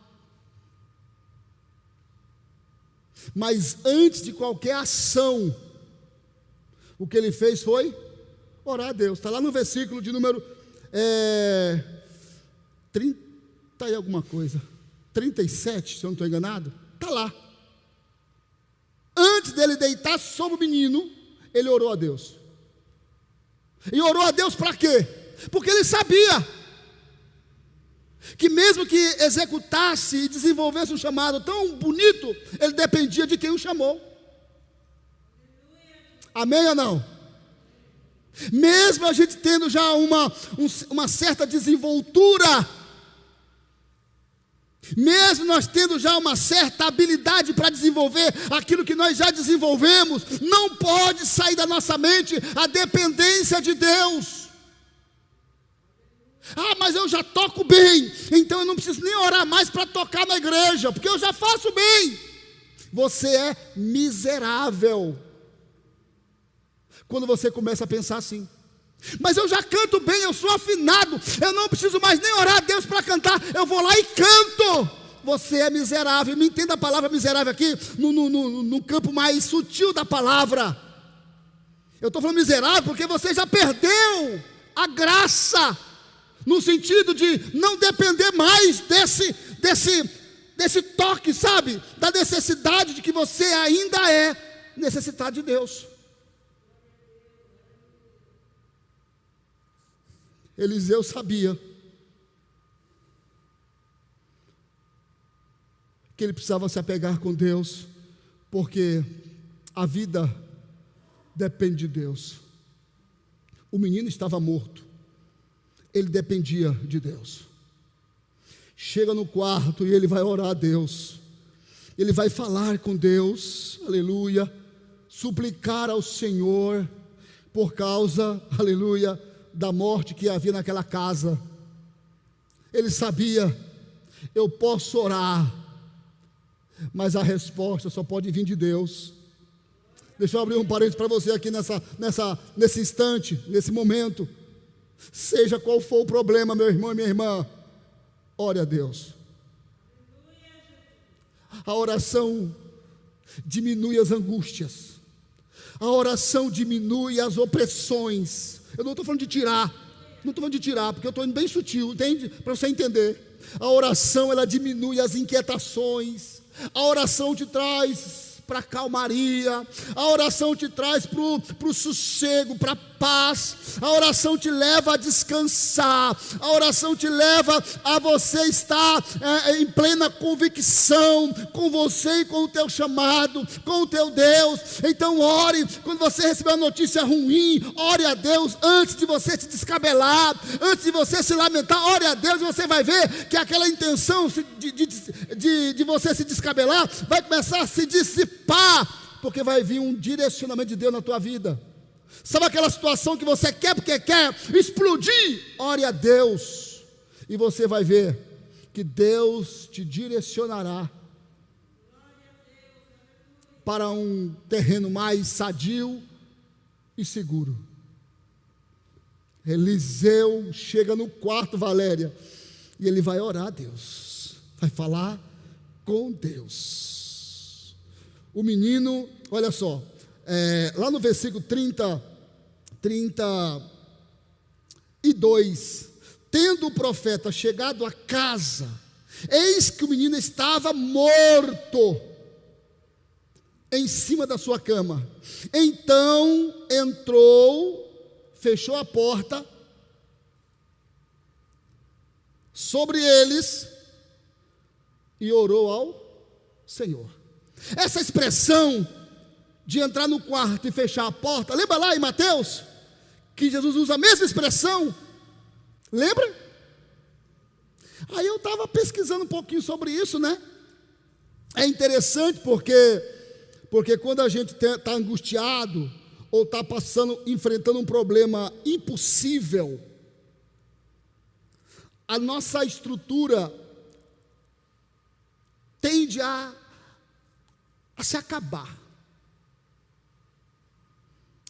E: Mas antes de qualquer ação, o que ele fez foi orar a Deus. Está lá no versículo de número 30 e alguma coisa, 37, se eu não estou enganado. Está lá. Antes dele deitar sobre o menino, ele orou a Deus. E orou a Deus para quê? Porque ele sabia que mesmo que executasse e desenvolvesse um chamado tão bonito, ele dependia de quem o chamou. Amém ou não? Mesmo a gente tendo já uma certa desenvoltura, mesmo nós tendo já uma certa habilidade para desenvolver aquilo que nós já desenvolvemos, não pode sair da nossa mente a dependência de Deus. Ah, mas eu já toco bem, então eu não preciso nem orar mais para tocar na igreja, porque eu já faço bem. Você é miserável quando você começa a pensar assim. Mas eu já canto bem, eu sou afinado, eu não preciso mais nem orar a Deus para cantar, eu vou lá e canto. Você é miserável. Me entenda a palavra miserável aqui no campo mais sutil da palavra. Eu estou falando miserável porque você já perdeu a graça, no sentido de não depender mais desse toque, sabe? Da necessidade de que você ainda é necessitado de Deus. Eliseu sabia que ele precisava se apegar com Deus, porque a vida depende de Deus. O menino estava morto, ele dependia de Deus. Chega no quarto e ele vai orar a Deus, ele vai falar com Deus, aleluia, suplicar ao Senhor por causa, aleluia, da morte que havia naquela casa. Ele sabia, eu posso orar, mas a resposta só pode vir de Deus. Deixa eu abrir um parênteses para você aqui nesse instante, nesse momento. Seja qual for o problema, meu irmão e minha irmã, ore a Deus. A oração diminui as angústias, a oração diminui as opressões. Eu não estou falando de tirar, não estou falando de tirar, porque eu estou indo bem sutil, entende? Para você entender. A oração, ela diminui as inquietações, a oração te traz para a calmaria, a oração te traz para o sossego, para a paz, a oração te leva a descansar, a oração te leva a você estar em plena convicção com você e com o teu chamado, com o teu Deus. Então ore, quando você receber uma notícia ruim, ore a Deus antes de você se descabelar, antes de você se lamentar, ore a Deus e você vai ver que aquela intenção de você se descabelar vai começar a se dissipar, porque vai vir um direcionamento de Deus na tua vida. Sabe aquela situação que você quer porque quer explodir? Ore a Deus e você vai ver que Deus te direcionará para um terreno mais sadio e seguro. Eliseu chega no quarto, Valéria, e ele vai orar a Deus, vai falar com Deus. O menino, olha só, lá no versículo 32, tendo o profeta chegado à casa, eis que o menino estava morto em cima da sua cama. Então entrou, fechou a porta sobre eles e orou ao Senhor. Essa expressão de entrar no quarto e fechar a porta, lembra lá em Mateus, que Jesus usa a mesma expressão? Lembra? Aí eu estava pesquisando um pouquinho sobre isso, né? É interessante porque quando a gente está angustiado, ou está enfrentando um problema impossível, a nossa estrutura tende a se acabar.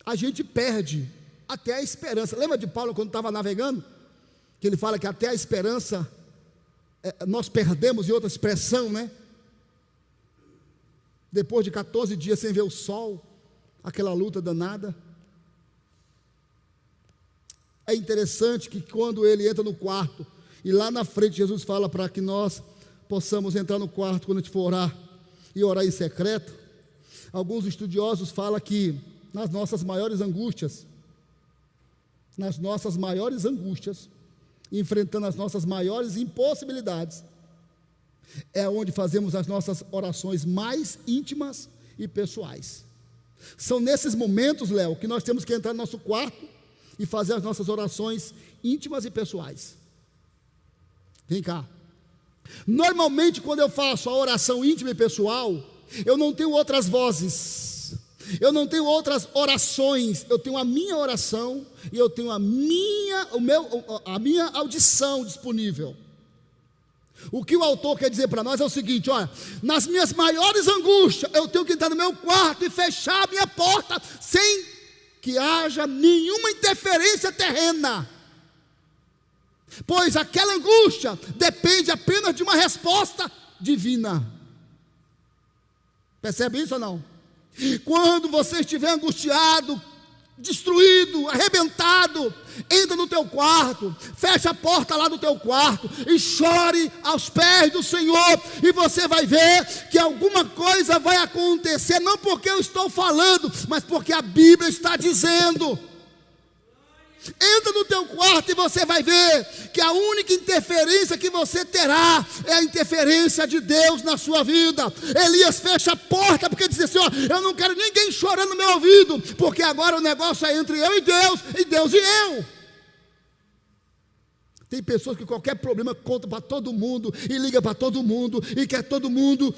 E: A gente perde até a esperança. Lembra de Paulo quando estava navegando? Que ele fala que até a esperança nós perdemos, em outra expressão, né? Depois de 14 dias sem ver o sol, aquela luta danada. É interessante que quando ele entra no quarto, e lá na frente Jesus fala para que nós possamos entrar no quarto quando a gente for orar, e orar em secreto. Alguns estudiosos falam que nas nossas maiores angústias, enfrentando as nossas maiores impossibilidades, é onde fazemos as nossas orações mais íntimas e pessoais. São nesses momentos, Léo, que nós temos que entrar no nosso quarto e fazer as nossas orações íntimas e pessoais. Vem cá. Normalmente, quando eu faço a oração íntima e pessoal, eu não tenho outras vozes, eu não tenho outras orações, eu tenho a minha oração e eu tenho a minha audição disponível. O que o autor quer dizer para nós é o seguinte: olha, nas minhas maiores angústias, eu tenho que entrar no meu quarto e fechar a minha porta, sem que haja nenhuma interferência terrena, pois aquela angústia depende apenas de uma resposta divina. Percebe isso ou não? Quando você estiver angustiado, destruído, arrebentado, entra no teu quarto, fecha a porta lá do teu quarto e chore aos pés do Senhor, e você vai ver que alguma coisa vai acontecer, não porque eu estou falando, mas porque a Bíblia está dizendo. Entra no teu quarto e você vai ver que a única interferência que você terá é a interferência de Deus na sua vida. Elias fecha a porta porque diz assim: ó, eu não quero ninguém chorando no meu ouvido, porque agora o negócio é entre eu e Deus e eu. Tem pessoas que qualquer problema conta para todo mundo e liga para todo mundo e quer todo mundo.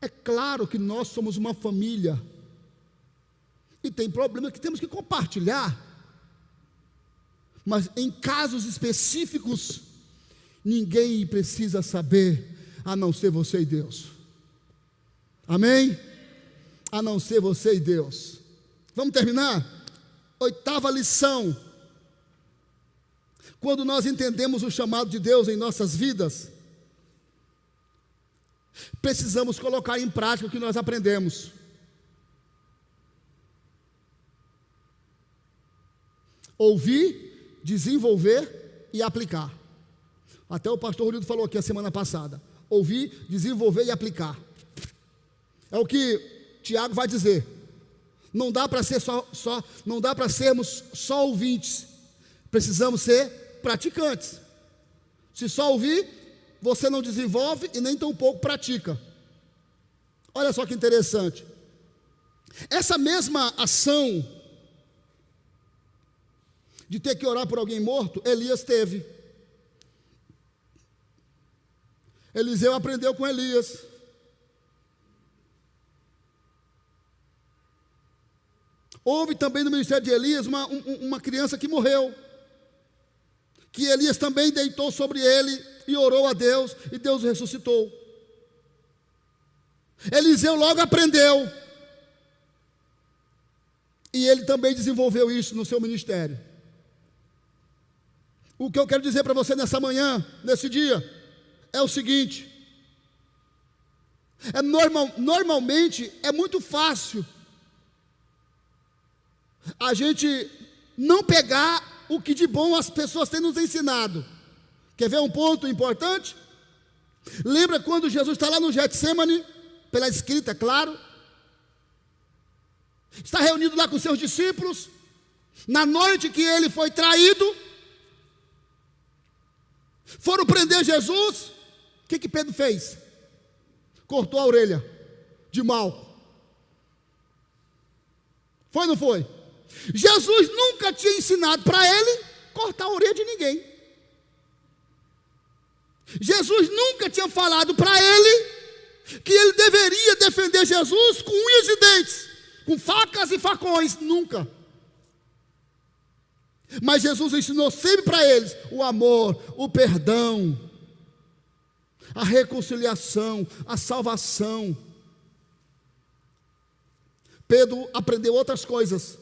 E: É claro que nós somos uma família e tem problemas que temos que compartilhar, mas em casos específicos, ninguém precisa saber, a não ser você e Deus. Amém? A não ser você e Deus. Vamos terminar? 8ª lição. Quando nós entendemos o chamado de Deus em nossas vidas, precisamos colocar em prática o que nós aprendemos. Ouvir, desenvolver e aplicar. Até o pastor Rodrigo falou aqui a semana passada. Ouvir, desenvolver e aplicar. É o que Tiago vai dizer. Não dá para ser não dá para sermos só ouvintes. Precisamos ser praticantes. Se só ouvir, você não desenvolve e nem tampouco pratica. Olha só que interessante. Essa mesma ação de ter que orar por alguém morto, Elias teve. Eliseu aprendeu com Elias. Houve também no ministério de Elias uma criança que morreu, que Elias também deitou sobre ele e orou a Deus, e Deus o ressuscitou. Eliseu logo aprendeu, e ele também desenvolveu isso no seu ministério. O que eu quero dizer para você nessa manhã, nesse dia, é o seguinte: normalmente é muito fácil a gente não pegar o que de bom as pessoas têm nos ensinado. Quer ver um ponto importante? Lembra quando Jesus está lá no Getsemane, pela escrita, claro, está reunido lá com seus discípulos, na noite que ele foi traído, foram prender Jesus. O que Pedro fez? Cortou a orelha de Malco. Foi ou não foi? Jesus nunca tinha ensinado para ele cortar a orelha de ninguém. Jesus nunca tinha falado para ele que ele deveria defender Jesus com unhas e dentes, com facas e facões. Nunca. Mas Jesus ensinou sempre para eles o amor, o perdão, a reconciliação, a salvação. Pedro aprendeu outras coisas,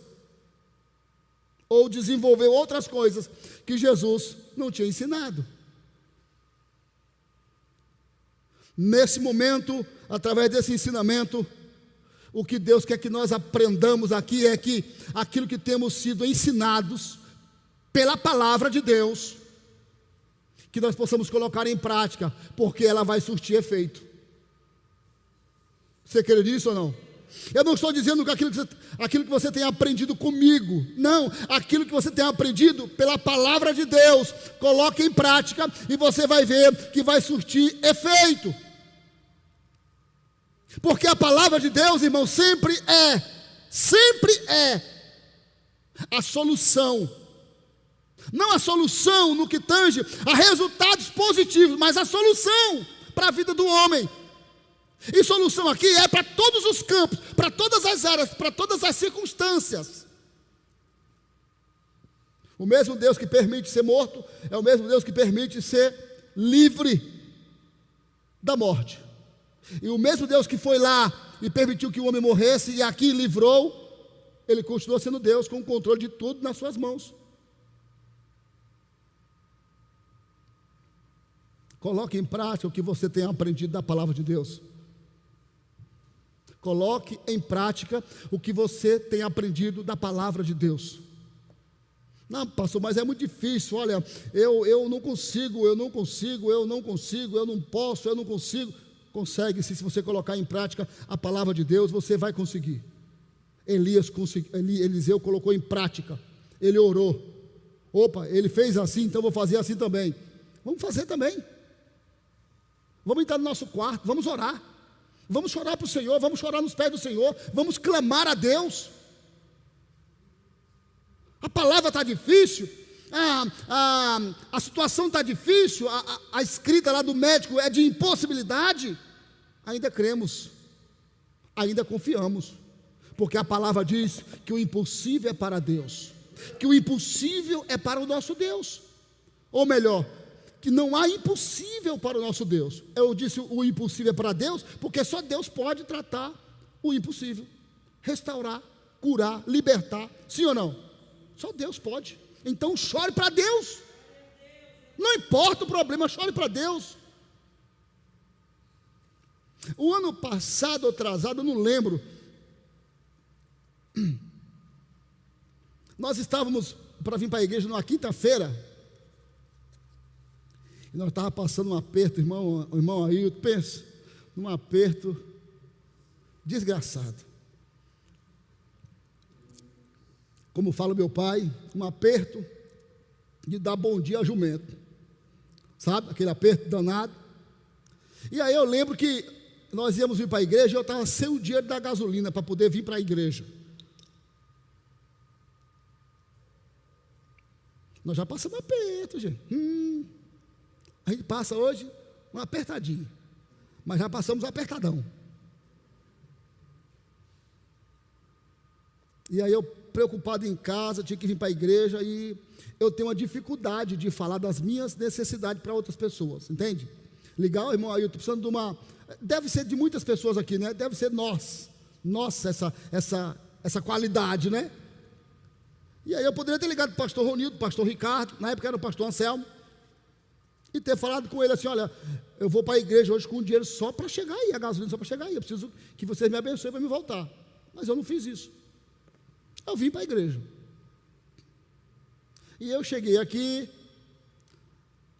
E: ou desenvolveu outras coisas que Jesus não tinha ensinado. Nesse momento, através desse ensinamento, o que Deus quer que nós aprendamos aqui é que aquilo que temos sido ensinados pela palavra de Deus, que nós possamos colocar em prática, porque ela vai surtir efeito. Você crê nisso ou não? Eu não estou dizendo que aquilo que você tem aprendido comigo, não, aquilo que você tem aprendido pela palavra de Deus, coloque em prática e você vai ver que vai surtir efeito. Porque a palavra de Deus, irmão, sempre é a solução. Não a solução no que tange a resultados positivos, mas a solução para a vida do homem. E solução aqui é para todos os campos, para todas as áreas, para todas as circunstâncias. O mesmo Deus que permite ser morto é o mesmo Deus que permite ser livre da morte. E o mesmo Deus que foi lá e permitiu que o homem morresse e aqui livrou, ele continua sendo Deus com o controle de tudo nas suas mãos. Coloque em prática o que você tem aprendido da palavra de Deus. Coloque em prática o que você tem aprendido da palavra de Deus. Não, pastor, mas é muito difícil. Olha, eu não consigo, eu não consigo. Consegue, se você colocar em prática a palavra de Deus, você vai conseguir. Eliseu colocou em prática, ele orou. Opa, ele fez assim, então vou fazer assim também. Vamos fazer também. Vamos entrar no nosso quarto, vamos orar. Vamos chorar para o Senhor, vamos chorar nos pés do Senhor, vamos clamar a Deus. A palavra está difícil, a situação está difícil, a escrita lá do médico é de impossibilidade. Ainda cremos, ainda confiamos, porque a palavra diz que o impossível é para Deus, que o impossível é para o nosso Deus, ou melhor, que não há impossível para o nosso Deus. Eu disse o impossível é para Deus, porque só Deus pode tratar o impossível, restaurar, curar, libertar, sim ou não? Só Deus pode. Então chore para Deus, não importa o problema, chore para Deus. O ano passado ou atrasado, eu não lembro, nós estávamos para vir para a igreja numa quinta-feira, e nós estávamos passando um aperto, irmão Ailton, pensa, num aperto desgraçado. Como fala meu pai, um aperto de dar bom dia a jumento, sabe, aquele aperto danado. E aí eu lembro que nós íamos vir para a igreja, e eu estava sem o dinheiro da gasolina para poder vir para a igreja. Nós já passamos aperto, gente. A gente passa hoje um apertadinho, mas já passamos apertadão. E aí eu, preocupado em casa, tinha que vir para a igreja, e eu tenho uma dificuldade de falar das minhas necessidades para outras pessoas, entende? Legal, irmão, aí eu estou precisando de uma... Deve ser de muitas pessoas aqui, né? Deve ser nossa, essa qualidade, né? E aí eu poderia ter ligado para o pastor Ronildo, pastor Ricardo, na época era o pastor Anselmo, e ter falado com ele assim: olha, eu vou para a igreja hoje com dinheiro só para chegar aí, a gasolina só para chegar aí, eu preciso que vocês me abençoem para me voltar. Mas eu não fiz isso. Eu vim para a igreja. E eu cheguei aqui,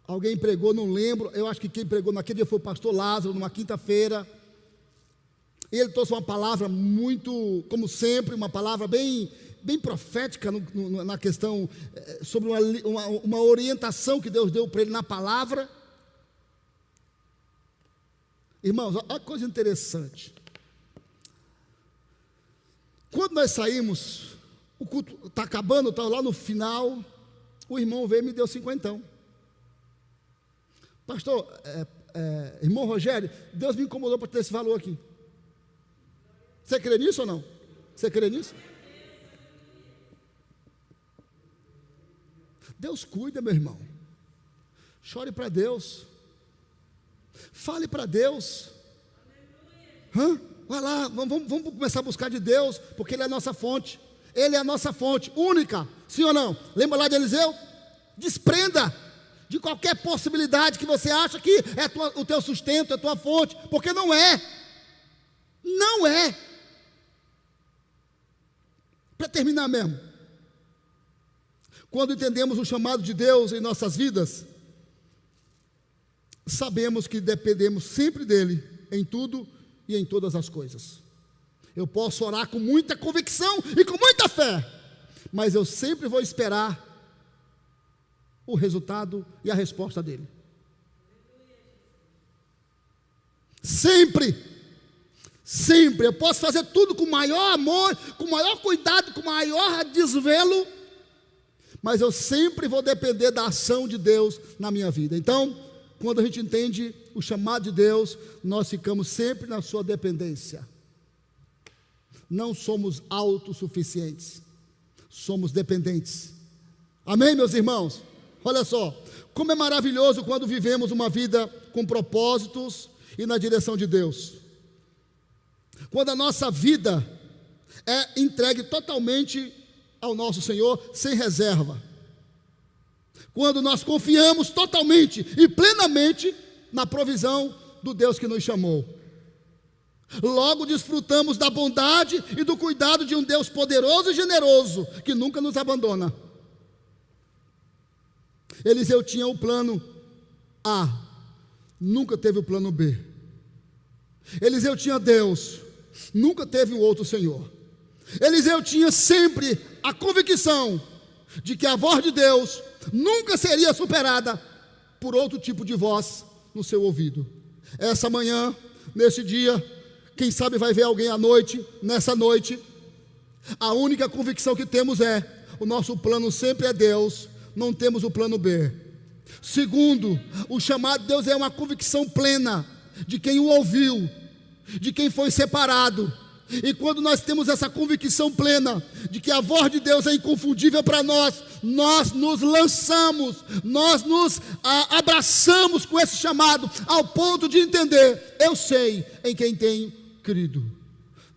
E: alguém pregou, não lembro, eu acho que quem pregou naquele dia foi o pastor Lázaro, numa quinta-feira. Ele trouxe uma palavra muito, como sempre, uma palavra bem profética na questão, sobre uma orientação que Deus deu para ele na palavra. Irmãos, olha que coisa interessante. Quando nós saímos, o culto está acabando, está lá no final, o irmão veio e me deu 50. Pastor, irmão Rogério, Deus me incomodou para ter esse valor aqui. Você crê nisso ou não? Você crê nisso? Deus cuida, meu irmão. Chore para Deus. Fale para Deus. Vai lá, vamos começar a buscar de Deus, porque Ele é a nossa fonte. Ele é a nossa fonte única, sim ou não? Lembra lá de Eliseu? Desprenda de qualquer possibilidade que você acha que é o teu sustento, é a tua fonte, porque não é. Não é. Para terminar mesmo, quando entendemos o chamado de Deus em nossas vidas, sabemos que dependemos sempre dEle, em tudo e em todas as coisas. Eu posso orar com muita convicção e com muita fé, mas eu sempre vou esperar o resultado e a resposta dEle. Sempre. Sempre. Eu posso fazer tudo com maior amor, com maior cuidado, com maior desvelo, mas eu sempre vou depender da ação de Deus na minha vida. Então, quando a gente entende o chamado de Deus, nós ficamos sempre na sua dependência. Não somos autossuficientes, somos dependentes. Amém, meus irmãos? Olha só, como é maravilhoso quando vivemos uma vida com propósitos e na direção de Deus. Quando a nossa vida é entregue totalmente ao nosso Senhor, sem reserva. Quando nós confiamos totalmente e plenamente na provisão do Deus que nos chamou. Logo desfrutamos da bondade e do cuidado de um Deus poderoso e generoso, que nunca nos abandona. Eliseu tinha o plano A, nunca teve o plano B. Eliseu tinha Deus, nunca teve um outro Senhor. Eliseu tinha sempre a convicção de que a voz de Deus nunca seria superada por outro tipo de voz no seu ouvido. Essa manhã, nesse dia, quem sabe vai ver alguém à noite, nessa noite, a única convicção que temos é: o nosso plano sempre é Deus, não temos o plano B. Segundo, o chamado de Deus é uma convicção plena de quem o ouviu, de quem foi separado. E quando nós temos essa convicção plena de que a voz de Deus é inconfundível para nós, nós nos lançamos, nós nos abraçamos com esse chamado, ao ponto de entender: eu sei em quem tenho crido.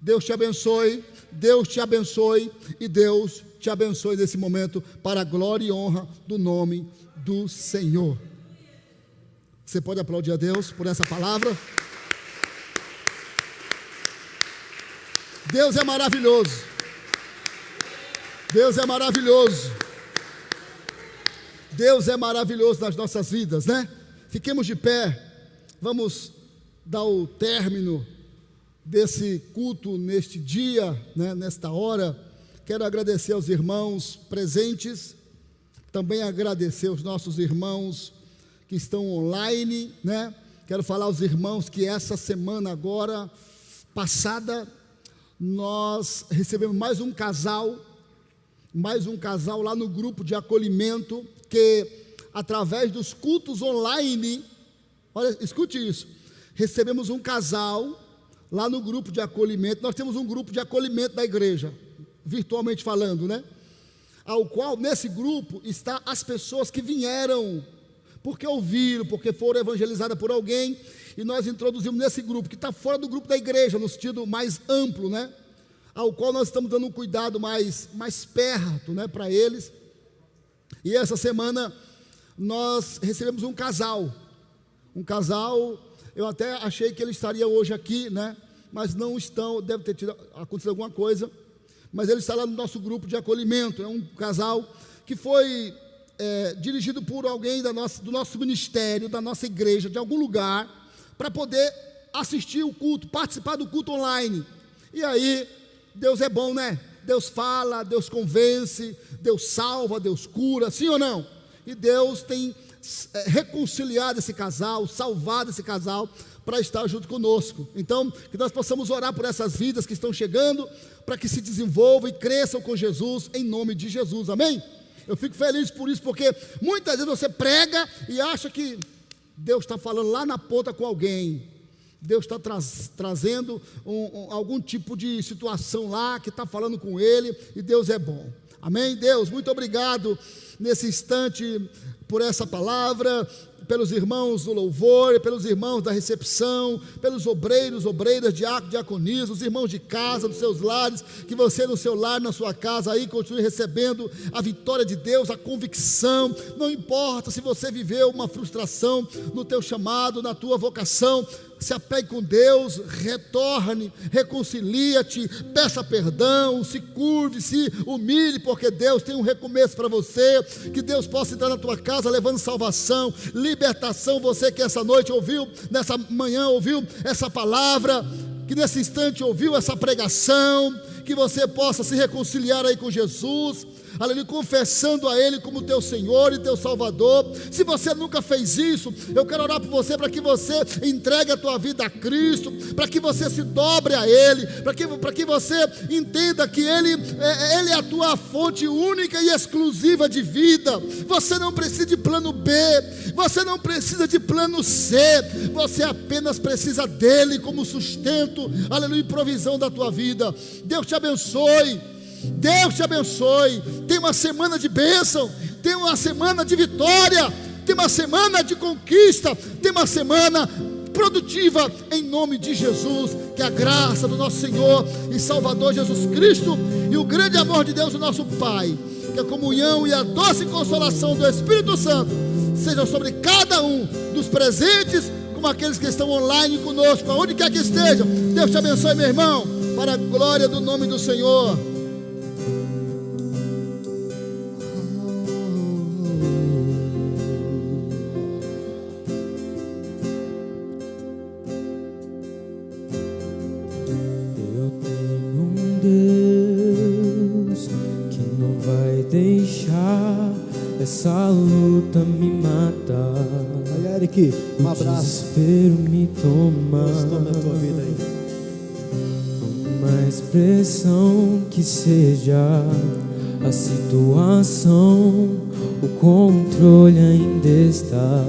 E: Deus te abençoe, Deus te abençoe e Deus te abençoe nesse momento, para a glória e honra do nome do Senhor. Você pode aplaudir a Deus por essa palavra? Deus é maravilhoso. Deus é maravilhoso. Deus é maravilhoso nas nossas vidas, né? Fiquemos de pé. Vamos dar o término desse culto neste dia, né, nesta hora. Quero agradecer aos irmãos presentes. Também agradecer aos nossos irmãos que estão online, né? Quero falar aos irmãos que essa semana agora passada nós recebemos mais um casal lá no grupo de acolhimento, que através dos cultos online, olha, escute isso, recebemos um casal lá no grupo de acolhimento. Nós temos um grupo de acolhimento da igreja, virtualmente falando, né? Ao qual, nesse grupo, está as pessoas que vieram, porque ouviram, porque foram evangelizadas por alguém, e nós introduzimos nesse grupo, que está fora do grupo da igreja, no sentido mais amplo, né? Ao qual nós estamos dando um cuidado mais perto, né, para eles. E essa semana, nós recebemos um casal, eu até achei que ele estaria hoje aqui, né? Mas não estão, deve ter acontecido alguma coisa, mas ele está lá no nosso grupo de acolhimento. É um casal que foi dirigido por alguém do nosso ministério, da nossa igreja, de algum lugar, para poder assistir o culto, participar do culto online. E aí, Deus é bom, né? Deus fala, Deus convence, Deus salva, Deus cura, sim ou não? E Deus tem reconciliado esse casal, salvado esse casal, para estar junto conosco. Então, que nós possamos orar por essas vidas que estão chegando, para que se desenvolvam e cresçam com Jesus, em nome de Jesus, amém? Eu fico feliz por isso, porque muitas vezes você prega e acha que Deus está falando lá na ponta com alguém. Deus está trazendo algum tipo de situação lá, que está falando com ele, e Deus é bom, amém? Deus, muito obrigado nesse instante por essa palavra, pelos irmãos do louvor, pelos irmãos da recepção, pelos obreiros, obreiras, diáconos, diaconisas, os irmãos de casa, dos seus lares, que você no seu lar, na sua casa aí, continue recebendo a vitória de Deus, a convicção. Não importa se você viveu uma frustração no teu chamado, na tua vocação, se apegue com Deus, retorne, reconcilia-te, peça perdão, se curve, se humilhe, porque Deus tem um recomeço para você. Que Deus possa entrar na tua casa levando salvação, libertação. Você que essa noite ouviu, nessa manhã ouviu essa palavra, que nesse instante ouviu essa pregação, que você possa se reconciliar aí com Jesus, aleluia, confessando a Ele como teu Senhor e teu Salvador. Se você nunca fez isso, eu quero orar por você, para que você entregue a tua vida a Cristo, para que você se dobre a Ele, para que você entenda que Ele é a tua fonte única e exclusiva de vida. Você não precisa de plano B, você não precisa de plano C, você apenas precisa dEle como sustento, aleluia, e provisão da tua vida. Deus te abençoe. Deus te abençoe. Tem uma semana de bênção, tem uma semana de vitória, tem uma semana de conquista, tem uma semana produtiva, em nome de Jesus. Que a graça do nosso Senhor e Salvador Jesus Cristo e o grande amor de Deus, o nosso Pai, que a comunhão e a doce consolação do Espírito Santo seja sobre cada um dos presentes, como como aqueles que estão online conosco, aonde quer que estejam. Deus te abençoe, meu irmão, para a glória do nome do Senhor.
C: Eu tenho um Deus que não vai deixar essa luta me matar.
B: Olha, Eric, um
C: O
B: abraço.
C: desespero me toma.
B: Deus tome a tua vida aí.
C: Uma expressão que seja a situação, o controle ainda está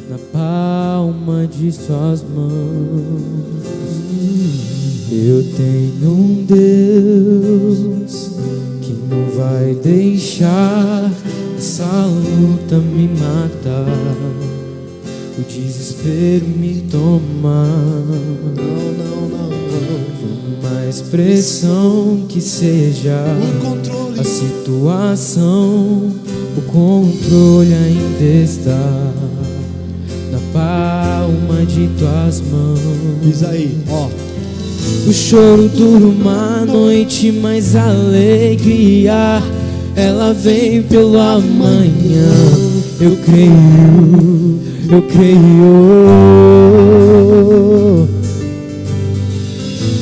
C: na palma de suas mãos. Eu tenho um Deus que não vai deixar essa luta me matar. O desespero me toma. Uma expressão que seja a situação, o controle ainda está na palma de tuas mãos.
B: Diz aí, ó.
C: O choro dura uma noite, mas a alegria ela vem pelo amanhã. Eu creio, eu creio.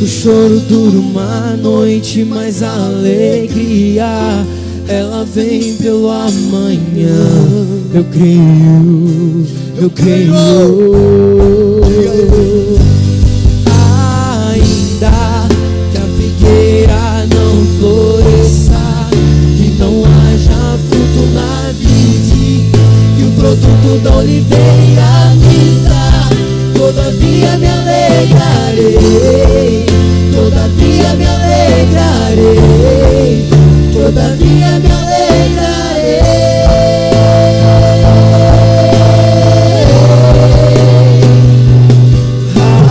C: O choro dura uma noite, mas a alegria ela vem pelo amanhã. Eu creio, eu creio. Ainda que a figueira não floresça, que não haja fruto na vide, que o produto da oliveira minta, todavia me alegrarei, todavia me alegrarei, todavia me alegrarei.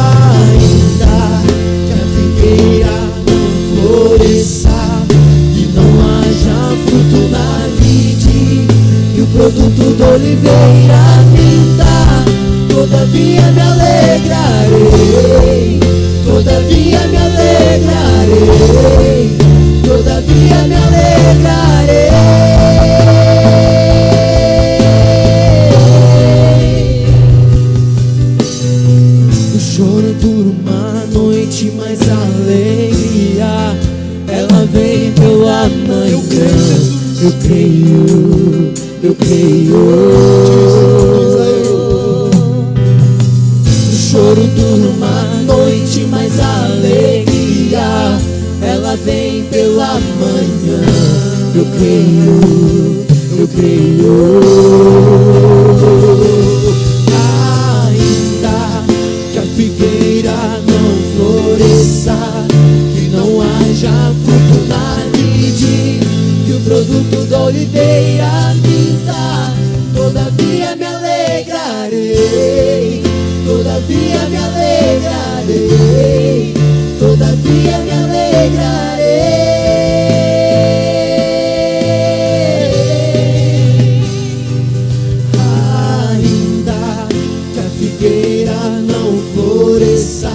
C: Ainda que a figueira não floresça, que não haja fruto na vide, que o produto da oliveira minta, todavia me alegrarei, todavia me alegrarei, todavia me alegrarei. O choro dura uma noite, mas a alegria ela vem pelo amanhã. Eu creio, eu creio. O choro dura uma noite, mas a alegria ela vem pela manhã. Eu creio, eu creio. Ainda que a figueira não floresça, que não haja fruto na vide, que o produto da oliveira minta, todavia me alegrarei, todavia me alegrarei, todavia me alegrarei. Ainda que a figueira não floresça,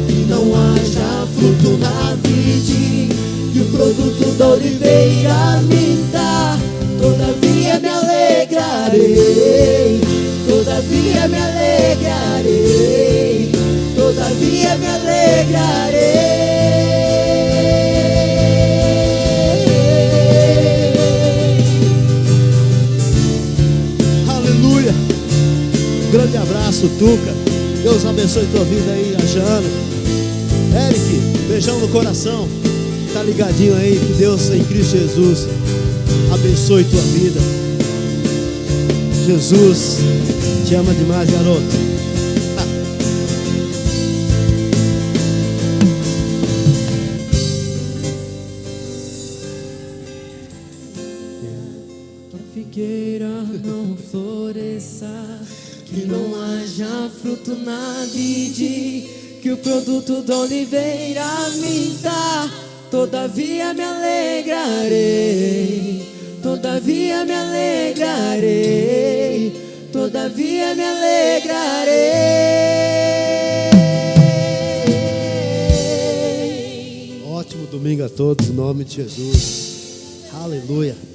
C: que não haja fruto na vide, que o produto da oliveira minta, todavia me alegrarei, todavia me alegrarei, todavia me alegrarei.
B: Aleluia. Grande abraço, Tuca. Deus abençoe tua vida aí, a Jana. Eric, beijão no coração. Tá ligadinho aí, que Deus em Cristo Jesus abençoe tua vida. Jesus te ama demais, garoto.
C: Que a figueira não floresça, que não haja fruto na vide, que o produto da oliveira minta, todavia me alegrarei, todavia me alegrarei, todavia me alegrarei.
B: Ótimo domingo a todos, em nome de Jesus. Aleluia.